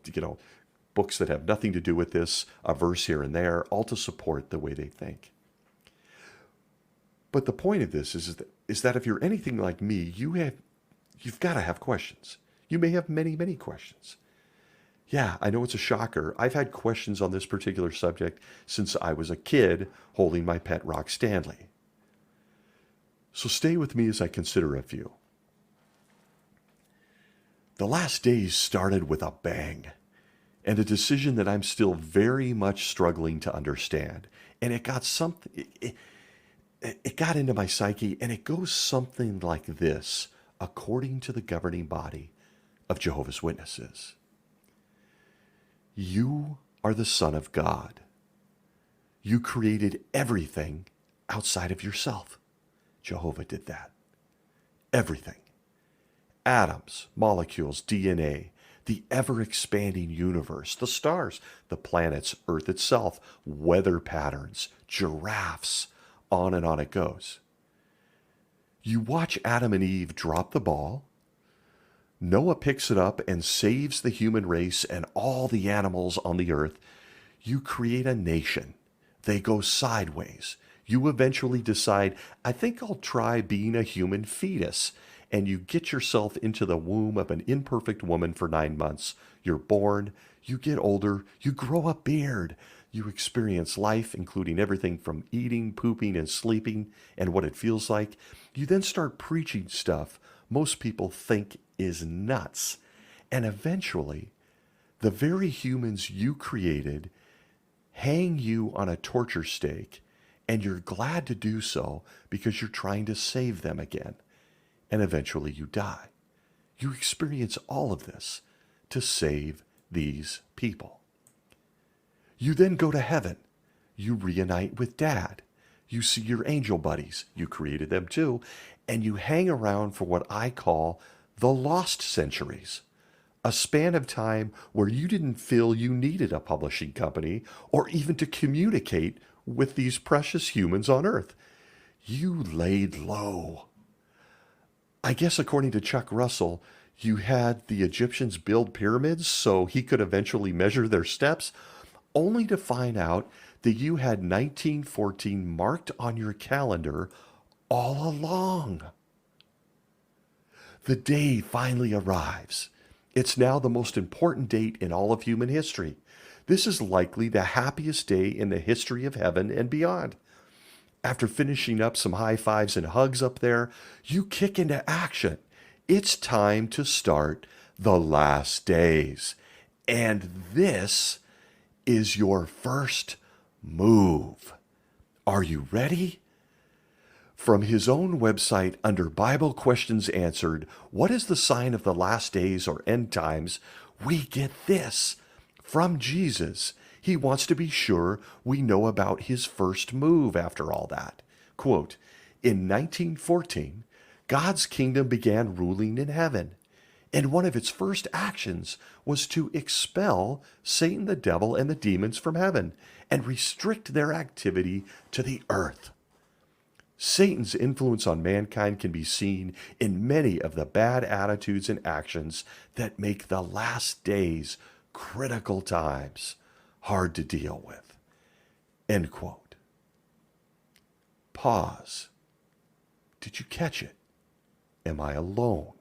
books that have nothing to do with this, a verse here and there, all to support the way they think. But the point of this is that if you're anything like me, you've got to have questions. You may have many, many questions. Yeah, I know it's a shocker. I've had questions on this particular subject since I was a kid holding my pet rock Stanley. So stay with me as I consider a few. The last days started with a bang, and a decision that I'm still very much struggling to understand. And it got into my psyche, and it goes something like this, according to the governing body of Jehovah's Witnesses. You are the Son of God. You created everything outside of yourself. Jehovah did that. Everything. Atoms, molecules, DNA, the ever-expanding universe, the stars, the planets, Earth itself, weather patterns, giraffes, on and on it goes. You watch Adam and Eve drop the ball. Noah picks it up and saves the human race and all the animals on the earth. You create a nation. They go sideways. You eventually decide, I think I'll try being a human fetus. And you get yourself into the womb of an imperfect woman for 9 months. You're born, you get older, you grow a beard. You experience life, including everything from eating, pooping, and sleeping, and what it feels like. You then start preaching stuff most people think is nuts. And eventually, the very humans you created hang you on a torture stake, and you're glad to do so because you're trying to save them again. And eventually you die. You experience all of this to save these people. You then go to heaven. You reunite with Dad. You see your angel buddies. You created them too. And you hang around for what I call the lost centuries. A span of time where you didn't feel you needed a publishing company or even to communicate with these precious humans on Earth. You laid low. I guess according to Chuck Russell, you had the Egyptians build pyramids so he could eventually measure their steps, only to find out that you had 1914 marked on your calendar all along. The day finally arrives. It's now the most important date in all of human history. This is likely the happiest day in the history of heaven and beyond. After finishing up some high fives and hugs up there, you kick into action. It's time to start the last days. And this is your first move. Are you ready? From his own website under Bible Questions Answered, what is the sign of the last days or end times? We get this from Jesus. He wants to be sure we know about his first move after all that. Quote, in 1914, God's kingdom began ruling in heaven, and one of its first actions was to expel Satan, the devil, and the demons from heaven and restrict their activity to the earth. Satan's influence on mankind can be seen in many of the bad attitudes and actions that make the last days critical times hard to deal with. End quote. Pause. Did you catch it? Am I alone?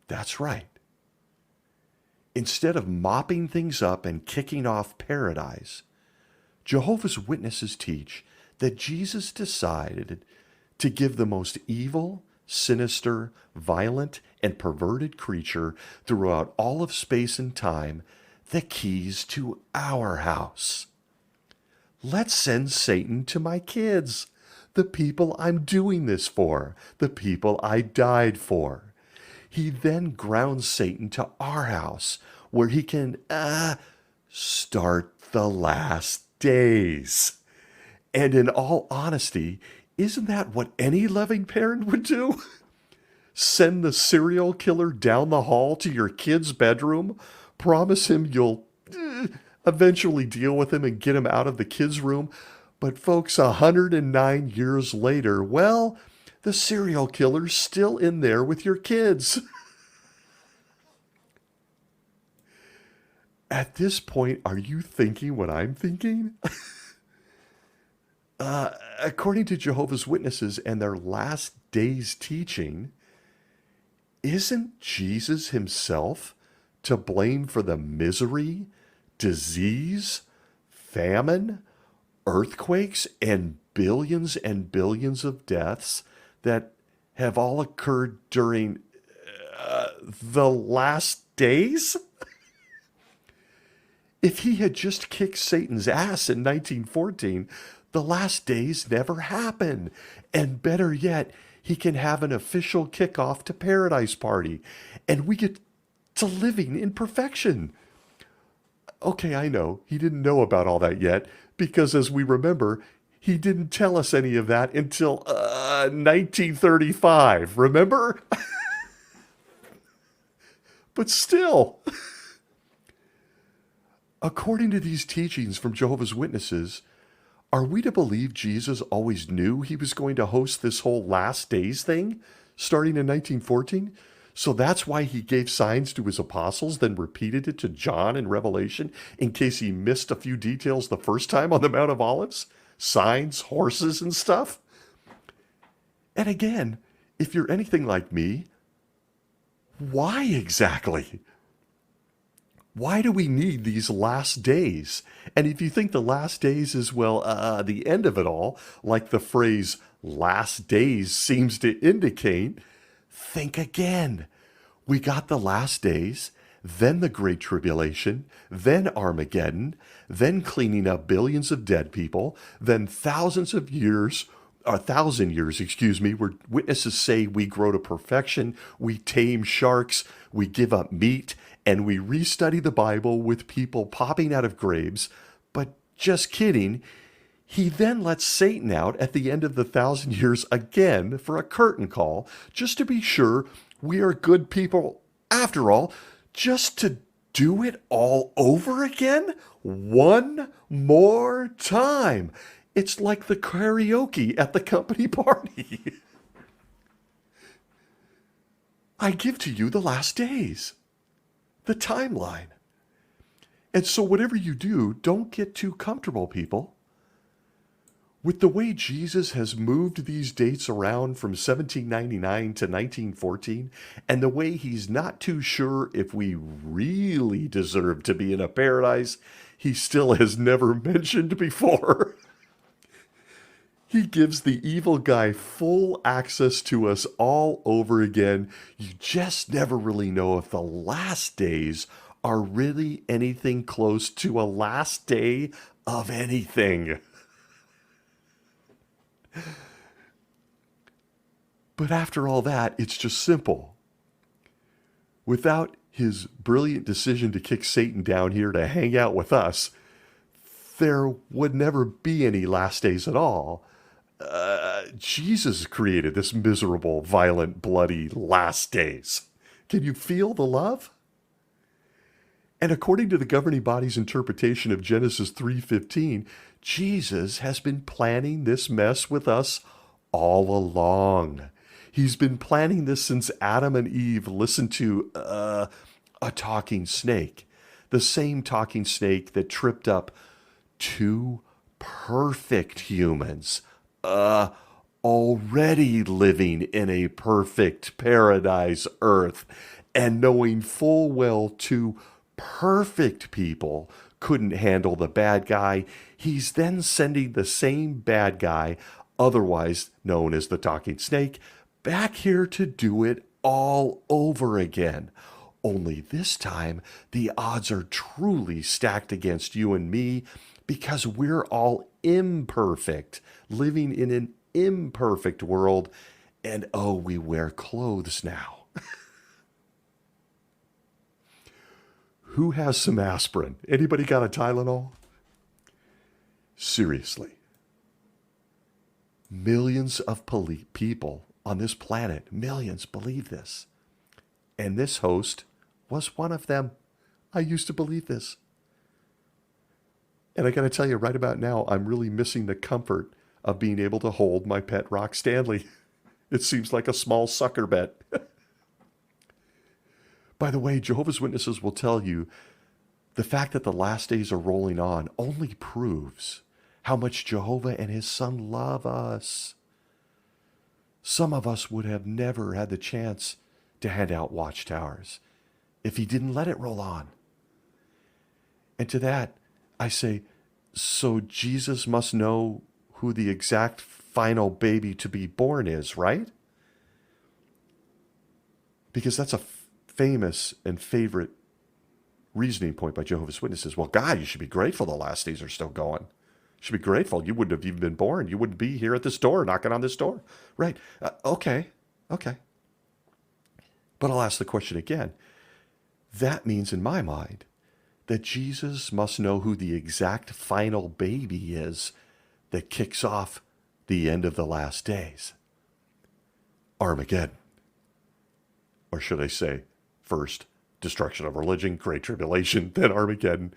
That's right. Instead of mopping things up and kicking off paradise, Jehovah's Witnesses teach that Jesus decided to give the most evil, sinister, violent, and perverted creature throughout all of space and time the keys to our house. Let's send Satan to my kids, the people I'm doing this for, the people I died for. He then grounds Satan to our house where he can start the last days. And in all honesty, isn't that what any loving parent would do? Send the serial killer down the hall to your kid's bedroom, promise him you'll eventually deal with him and get him out of the kid's room. But folks, 109 years later, well, the serial killer's still in there with your kids. At this point, are you thinking what I'm thinking? According to Jehovah's Witnesses and their last days teaching, isn't Jesus himself to blame for the misery, disease, famine, earthquakes, and billions of deaths that have all occurred during the last days? If he had just kicked Satan's ass in 1914, the last days never happen. And better yet, he can have an official kickoff to Paradise Party, and we get to living in perfection. Okay, I know, he didn't know about all that yet, because as we remember, he didn't tell us any of that until 1935, remember? But still, according to these teachings from Jehovah's Witnesses, are we to believe Jesus always knew he was going to host this whole last days thing starting in 1914? So that's why he gave signs to his apostles, then repeated it to John in Revelation in case he missed a few details the first time on the Mount of Olives? Signs, horses, and stuff? And again, if you're anything like me, why exactly? Why do we need these last days? And if you think the last days is, well, the end of it all, like the phrase last days seems to indicate, think again. We got the last days, then the Great Tribulation, then Armageddon, then cleaning up billions of dead people, then thousands of years 1,000 years, excuse me, where witnesses say we grow to perfection, we tame sharks, we give up meat, and we restudy the Bible with people popping out of graves. But just kidding. He then lets Satan out at the end of the 1,000 years again for a curtain call, just to be sure we are good people after all, just to do it all over again? One more time. It's like the karaoke at the company party. I give to you the last days, the timeline. And so whatever you do, don't get too comfortable, people. With the way Jesus has moved these dates around from 1799 to 1914, and the way he's not too sure if we really deserve to be in a paradise he still has never mentioned before, he gives the evil guy full access to us all over again. You just never really know if the last days are really anything close to a last day of anything. But after all that, it's just simple. Without his brilliant decision to kick Satan down here to hang out with us, there would never be any last days at all. Jesus created this miserable, violent, bloody last days. Can you feel the love? And according to the governing body's interpretation of Genesis 3:15, Jesus has been planning this mess with us all along. He's been planning this since Adam and Eve listened to a talking snake. The same talking snake that tripped up two perfect humans, already living in a perfect paradise earth, and knowing full well two perfect people couldn't handle the bad guy. He's then sending the same bad guy, otherwise known as the talking snake, back here to do it all over again. Only this time, the odds are truly stacked against you and me because we're all imperfect, living in an imperfect world, and oh, we wear clothes now. Who has some aspirin? Anybody got a Tylenol? Seriously. Millions of people on this planet, millions, believe this. And this host was one of them. I used to believe this. And I got to tell you, right about now, I'm really missing the comfort of being able to hold my pet Rock Stanley. It seems like a small sucker bet. By the way, Jehovah's Witnesses will tell you the fact that the last days are rolling on only proves how much Jehovah and his son love us. Some of us would have never had the chance to hand out watchtowers if he didn't let it roll on. And to that, I say, so Jesus must know who the exact final baby to be born is, right? Because that's a famous and favorite reasoning point by Jehovah's Witnesses. Well, God, you should be grateful the last days are still going. You should be grateful. You wouldn't have even been born. You wouldn't be here at this door, knocking on this door. Right. Okay. But I'll ask the question again. That means, in my mind, that Jesus must know who the exact final baby is that kicks off the end of the last days. Armageddon. Or should I say, first, destruction of religion, great tribulation, then Armageddon.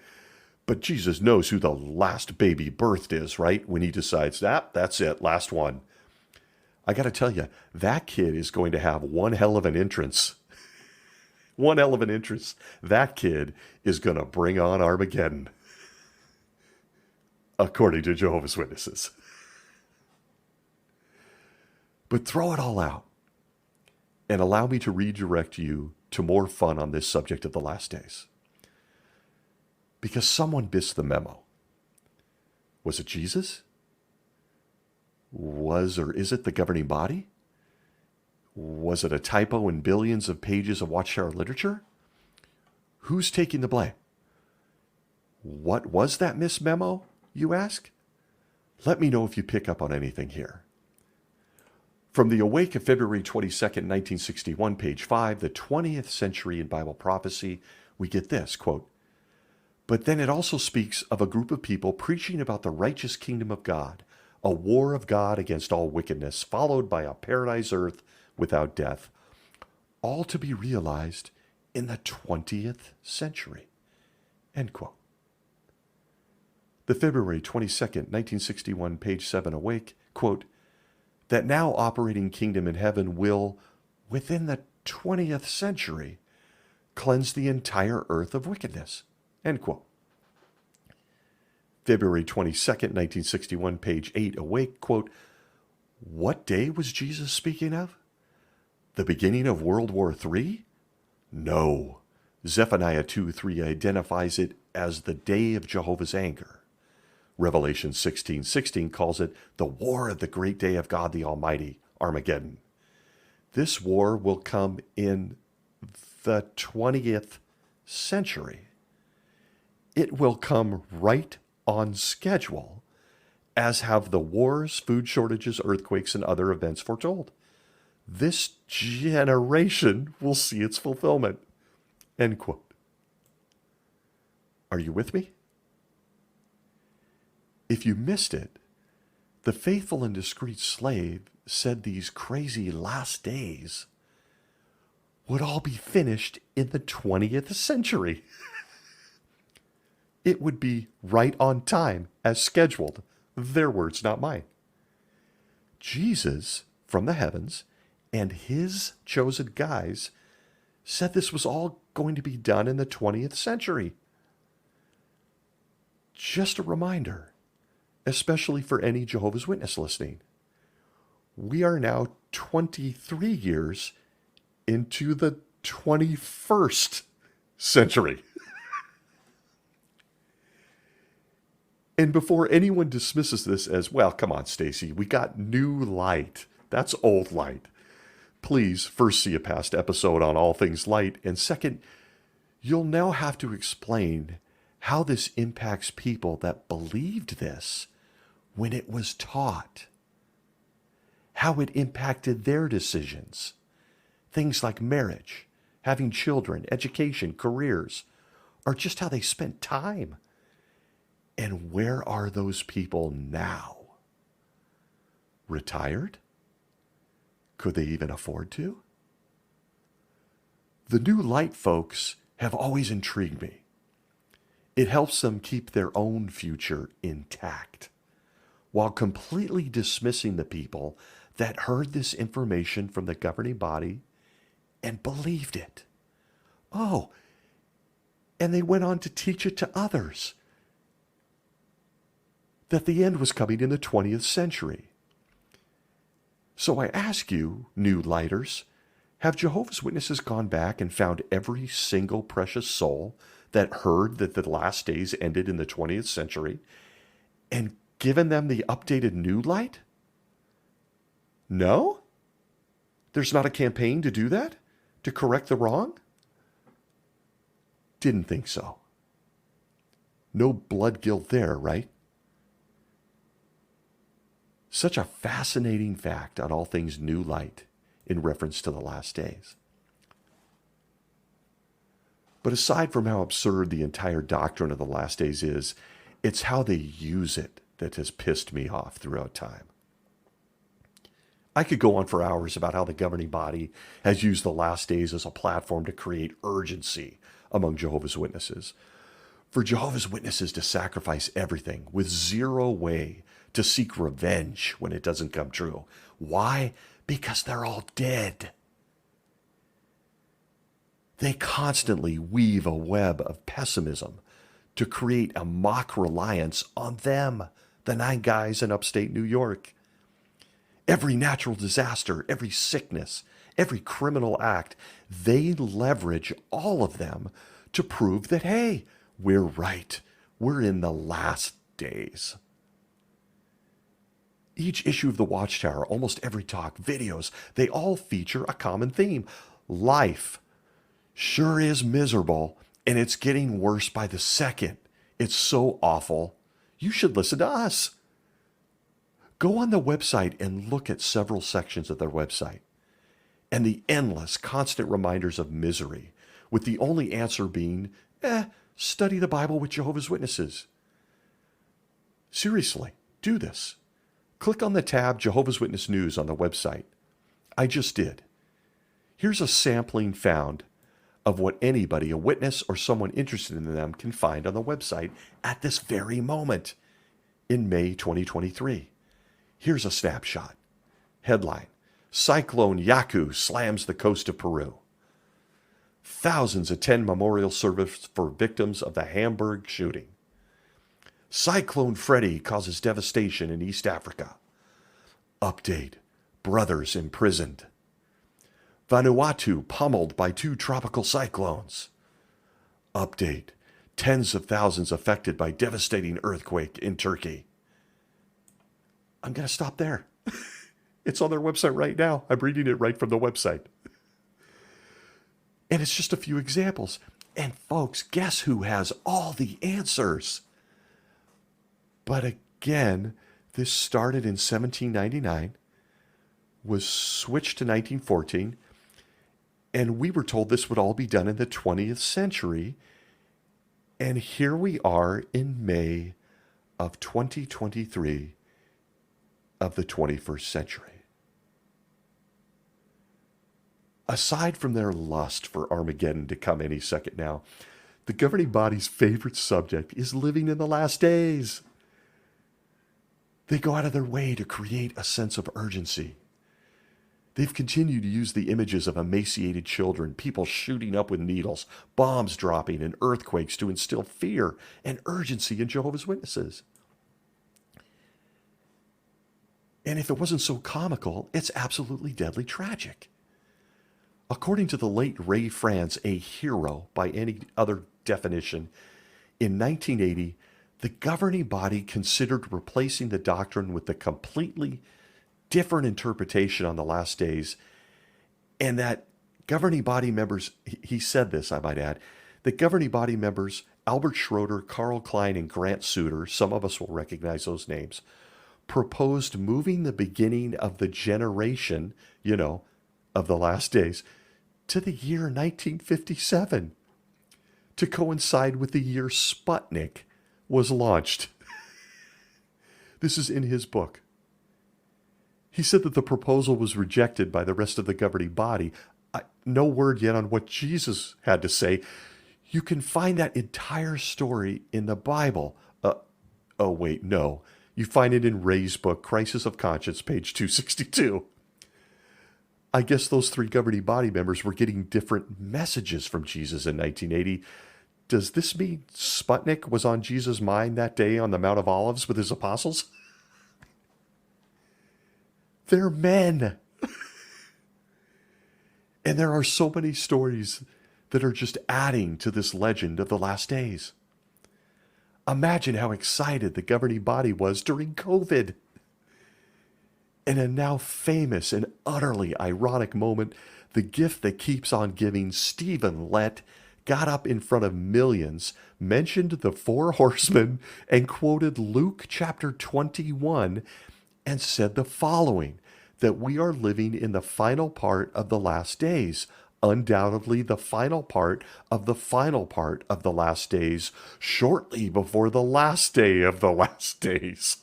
But Jesus knows who the last baby birthed is, right? When he decides, that's it, last one. I got to tell you, that kid is going to have one hell of an entrance. One hell of an entrance. That kid is going to bring on Armageddon, according to Jehovah's Witnesses. But throw it all out and allow me to redirect you to more fun on this subject of the last days. Because someone missed the memo. Was it Jesus? Was or is it the governing body? Was it a typo in billions of pages of Watchtower literature? Who's taking the blame? What was that missed memo, you ask? Let me know if you pick up on anything here. From the Awake of February 22nd, 1961, page 5, the 20th century in Bible prophecy, we get this, quote, "But then it also speaks of a group of people preaching about the righteous kingdom of God, a war of God against all wickedness, followed by a paradise earth without death, all to be realized in the 20th century." End quote. The February 22nd, 1961, page 7 Awake, quote, "That now operating kingdom in heaven will, within the 20th century, cleanse the entire earth of wickedness." End quote. February 22nd, 1961, page 8 Awake, quote, "What day was Jesus speaking of? The beginning of World War III? No. Zephaniah 2:3 identifies it as the day of Jehovah's anger. Revelation 16:16 calls it the war of the great day of God the Almighty, Armageddon. This war will come in the 20th century. It will come right on schedule, as have the wars, food shortages, earthquakes, and other events foretold. This generation will see its fulfillment." End quote. Are you with me? If you missed it, the faithful and discreet slave said these crazy last days would all be finished in the 20th century. It would be right on time as scheduled. Their words, not mine. Jesus from the heavens and his chosen guys said this was all going to be done in the 20th century. Just a reminder, especially for any Jehovah's Witness listening, we are now 23 years into the 21st century. And before anyone dismisses this as, well, come on, Stacy, we got new light. That's old light. Please first see a past episode on all things light. And second, you'll now have to explain how this impacts people that believed this when it was taught. How it impacted their decisions. Things like marriage, having children, education, careers, or just how they spent time. And where are those people now? Retired? Could they even afford to? The new light folks have always intrigued me. It helps them keep their own future intact, while completely dismissing the people that heard this information from the governing body and believed it. Oh, and they went on to teach it to others, that the end was coming in the 20th century. So I ask you, new lighters, have Jehovah's Witnesses gone back and found every single precious soul that heard that the last days ended in the 20th century and given them the updated new light? No? There's not a campaign to do that? To correct the wrong? Didn't think so. No blood guilt there, right? Such a fascinating fact on all things new light in reference to the last days. But aside from how absurd the entire doctrine of the last days is, it's how they use it that has pissed me off throughout time. I could go on for hours about how the governing body has used the last days as a platform to create urgency among Jehovah's Witnesses. For Jehovah's Witnesses to sacrifice everything with zero way to seek revenge when it doesn't come true. Why? Because they're all dead. They constantly weave a web of pessimism to create a mock reliance on them, the 9 guys in upstate New York. Every natural disaster, every sickness, every criminal act, they leverage all of them to prove that, hey, we're right. We're in the last days. Each issue of the Watchtower, almost every talk, videos, they all feature a common theme. Life sure is miserable, and it's getting worse by the second. It's so awful. You should listen to us. Go on the website and look at several sections of their website and the endless, constant reminders of misery, with the only answer being, study the Bible with Jehovah's Witnesses. Seriously, do this. Click on the tab Jehovah's Witness News on the website. I just did. Here's a sampling found of what anybody, a witness or someone interested in them, can find on the website at this very moment in May 2023. Here's a snapshot. Headline: Cyclone Yaku slams the coast of Peru. Thousands attend memorial service for victims of the Hamburg shooting. Cyclone Freddy causes devastation in East Africa. Update: brothers imprisoned. Vanuatu pummeled by 2 tropical cyclones. Update: tens of thousands affected by devastating earthquake in Turkey. I'm going to stop there. It's on their website right now. I'm reading it right from the website. And it's just a few examples. And folks, guess who has all the answers? But again, this started in 1799, was switched to 1914, and we were told this would all be done in the 20th century. And here we are in May of 2023 of the 21st century. Aside from their lust for Armageddon to come any second now, the governing body's favorite subject is living in the last days. They go out of their way to create a sense of urgency. They've continued to use the images of emaciated children, people shooting up with needles, bombs dropping, and earthquakes to instill fear and urgency in Jehovah's Witnesses. And if it wasn't so comical, it's absolutely deadly tragic. According to the late Ray France, a hero by any other definition, in 1980, the governing body considered replacing the doctrine with a completely different interpretation on the last days, and that governing body members, he said this, I might add, that governing body members, Albert Schroeder, Carl Klein, and Grant Suter, some of us will recognize those names, proposed moving the beginning of the generation, of the last days, to the year 1957, to coincide with the year Sputnik was launched. This is in his book. He said that the proposal was rejected by the rest of the governing body. No word yet on what Jesus had to say. You can find that entire story in the Bible. Oh, wait, no. You find it in Ray's book, Crisis of Conscience, page 262. I guess those 3 governing body members were getting different messages from Jesus in 1980. Does this mean Sputnik was on Jesus' mind that day on the Mount of Olives with his apostles? They're men. And there are so many stories that are just adding to this legend of the last days. Imagine how excited the governing body was during COVID. In a now famous and utterly ironic moment, the gift that keeps on giving, Stephen Lett got up in front of millions, mentioned the 4 horsemen, and quoted Luke chapter 21, and said the following, that we are living in the final part of the last days, undoubtedly the final part of the last days, shortly before the last day of the last days.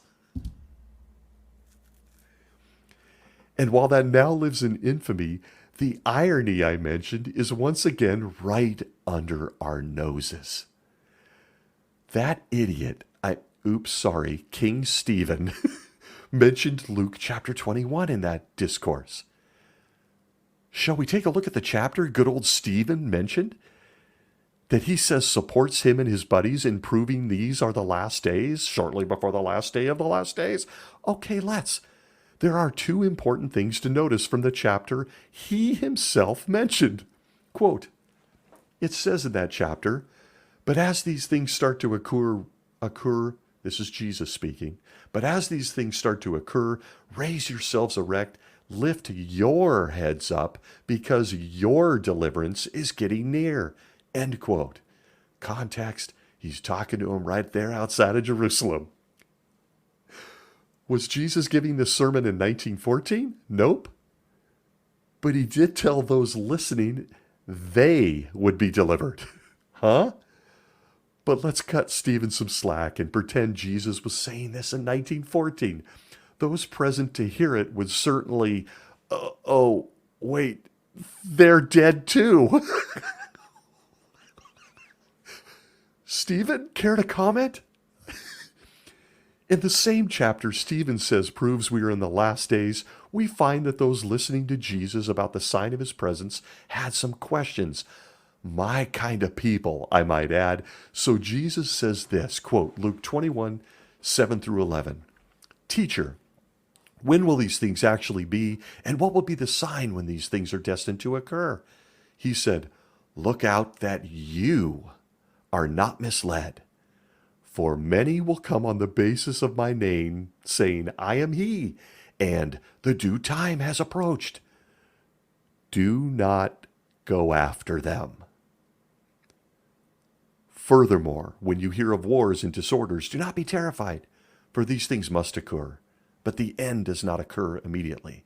And while that now lives in infamy, the irony I mentioned is once again right under our noses. That idiot, King Stephen, mentioned Luke chapter 21 in that discourse. Shall we take a look at the chapter good old Stephen mentioned? That he says supports him and his buddies in proving these are the last days, shortly before the last day of the last days? Okay, let's. There are 2 important things to notice from the chapter he himself mentioned. Quote, it says in that chapter, but as these things start to occur, this is Jesus speaking, but as these things start to occur, raise yourselves erect, lift your heads up, because your deliverance is getting near. End quote. Context, he's talking to him right there outside of Jerusalem. Was Jesus giving this sermon in 1914? Nope. But he did tell those listening they would be delivered. Huh? But let's cut Stephen some slack and pretend Jesus was saying this in 1914. Those present to hear it would certainly, oh, wait, they're dead too. Stephen, care to comment? In the same chapter Stephen says proves we are in the last days, we find that those listening to Jesus about the sign of his presence had some questions. My kind of people, I might add. So Jesus says this, quote, Luke 21, 7 through 11. Teacher, when will these things actually be, and what will be the sign when these things are destined to occur? He said, look out that you are not misled. For many will come on the basis of my name, saying, I am he, and the due time has approached. Do not go after them. Furthermore, when you hear of wars and disorders, do not be terrified, for these things must occur, but the end does not occur immediately.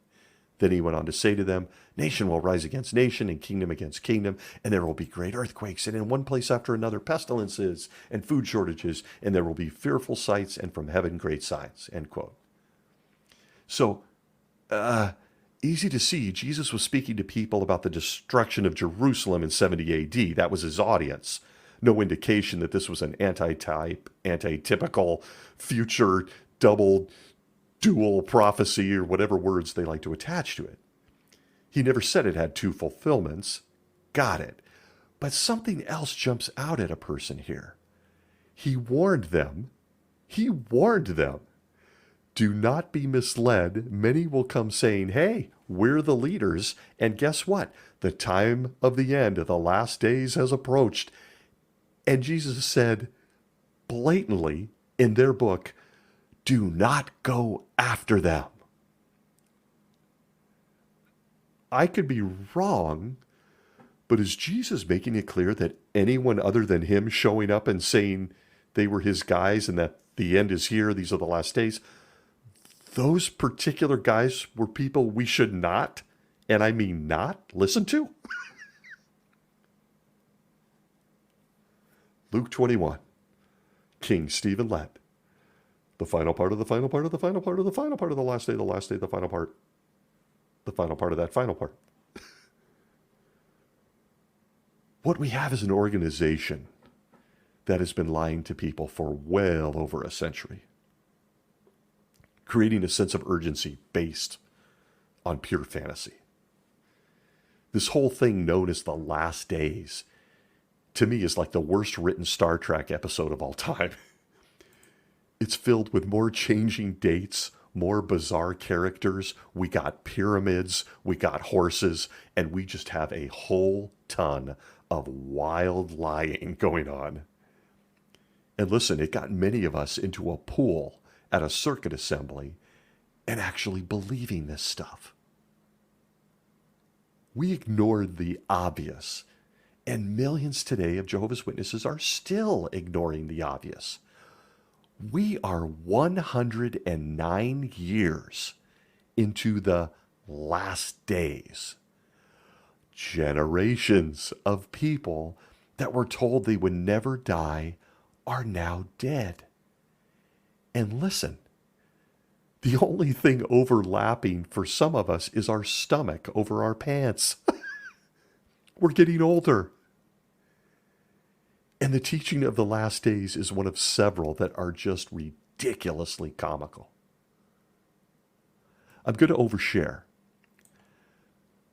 Then he went on to say to them, nation will rise against nation and kingdom against kingdom, and there will be great earthquakes, and in one place after another pestilences and food shortages, and there will be fearful sights and from heaven great signs, end quote. So, easy to see, Jesus was speaking to people about the destruction of Jerusalem in 70 AD. That was his audience. No indication that this was an anti-typical, future, dual prophecy or whatever words they like to attach to it. He never said it had two fulfillments. Got it. But something else jumps out at a person here. He warned them. Do not be misled. Many will come saying, hey, we're the leaders. And guess what? The time of the end of the last days has approached. And Jesus said blatantly in their book, do not go after them. I could be wrong, but is Jesus making it clear that anyone other than him showing up and saying they were his guys and that the end is here, these are the last days, those particular guys were people we should not, and I mean not, listen to? Luke 21, King Stephen led. The final part of the final part of the final part of the final part of the last day, the final part of that final part. What we have is an organization that has been lying to people for well over a century, creating a sense of urgency based on pure fantasy. This whole thing known as the last days, to me, is like the worst written Star Trek episode of all time. It's filled with more changing dates, more bizarre characters. We got pyramids, we got horses, and we just have a whole ton of wild lying going on. And listen, it got many of us into a pool at a circuit assembly and actually believing this stuff. We ignored the obvious, and millions today of Jehovah's Witnesses are still ignoring the obvious. We are 109 years into the last days. Generations of people that were told they would never die are now dead. And listen, the only thing overlapping for some of us is our stomach over our pants. We're getting older. And the teaching of the last days is one of several that are just ridiculously comical. I'm going to overshare.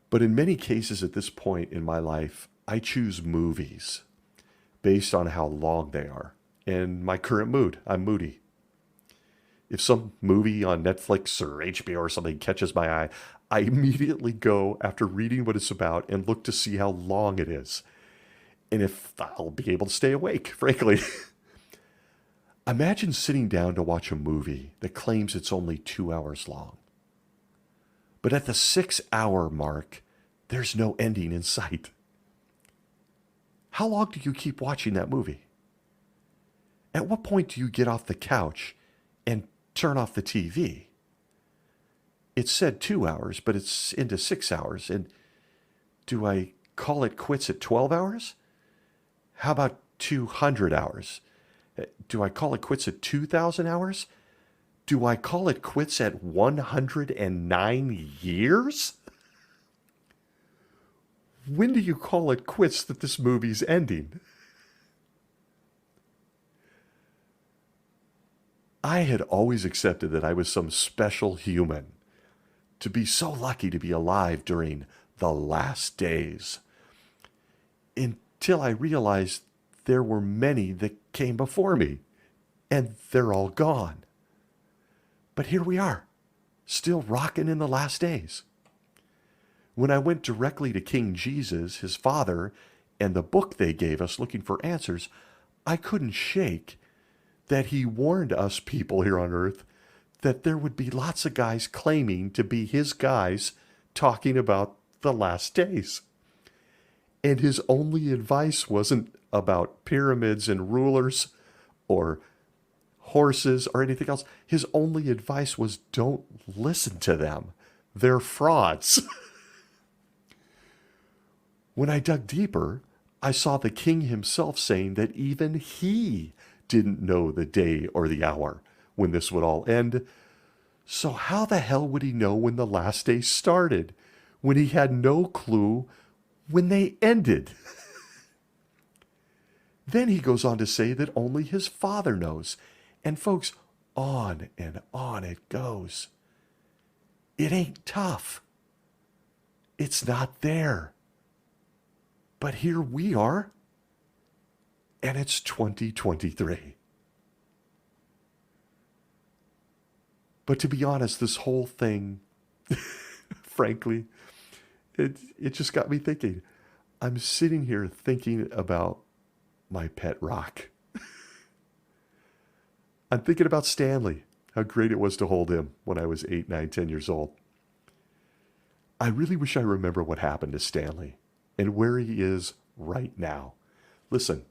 But in many cases at this point in my life, I choose movies based on how long they are and my current mood. I'm moody. If some movie on Netflix or HBO or something catches my eye, I immediately go after reading what it's about and look to see how long it is. And if I'll be able to stay awake, frankly. Imagine sitting down to watch a movie that claims it's only 2 hours long. But at the 6-hour mark, there's no ending in sight. How long do you keep watching that movie? At what point do you get off the couch and turn off the TV. It said 2 hours, but it's into 6 hours. And do I call it quits at 12 hours? How about 200 hours? Do I call it quits at 2,000 hours? Do I call it quits at 109 years? When do you call it quits that this movie's ending? I had always accepted that I was some special human, to be so lucky to be alive during the last days, until I realized there were many that came before me, and they're all gone. But here we are, still rocking in the last days. When I went directly to King Jesus, his father, and the book they gave us looking for answers, I couldn't shake that he warned us people here on earth that there would be lots of guys claiming to be his guys talking about the last days. And his only advice wasn't about pyramids and rulers or horses or anything else. His only advice was don't listen to them. They're frauds. When I dug deeper, I saw the king himself saying that even he didn't know the day or the hour when this would all end. So how the hell would he know when the last day started, when he had no clue when they ended? Then he goes on to say that only his father knows. And folks, on and on it goes. It ain't tough. It's not there. But here we are, and it's 2023. But to be honest, this whole thing, frankly, it just got me thinking. I'm sitting here thinking about my pet rock. I'm thinking about Stanley, how great it was to hold him when I was 8, 9, 10 years old. I really wish I remember what happened to Stanley and where he is right now. Listen,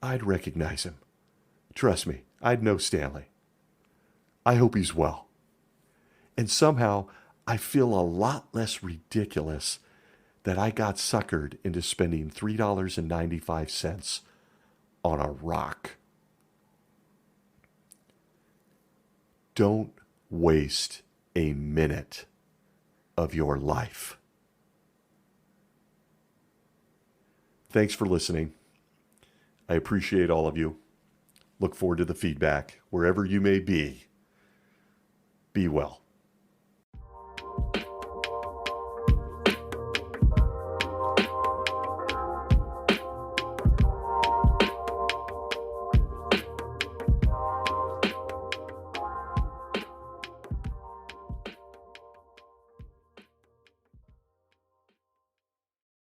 I'd recognize him. Trust me, I'd know Stanley. I hope he's well. And somehow, I feel a lot less ridiculous that I got suckered into spending $3.95 on a rock. Don't waste a minute of your life. Thanks for listening. I appreciate all of you. Look forward to the feedback wherever you may be. Be well.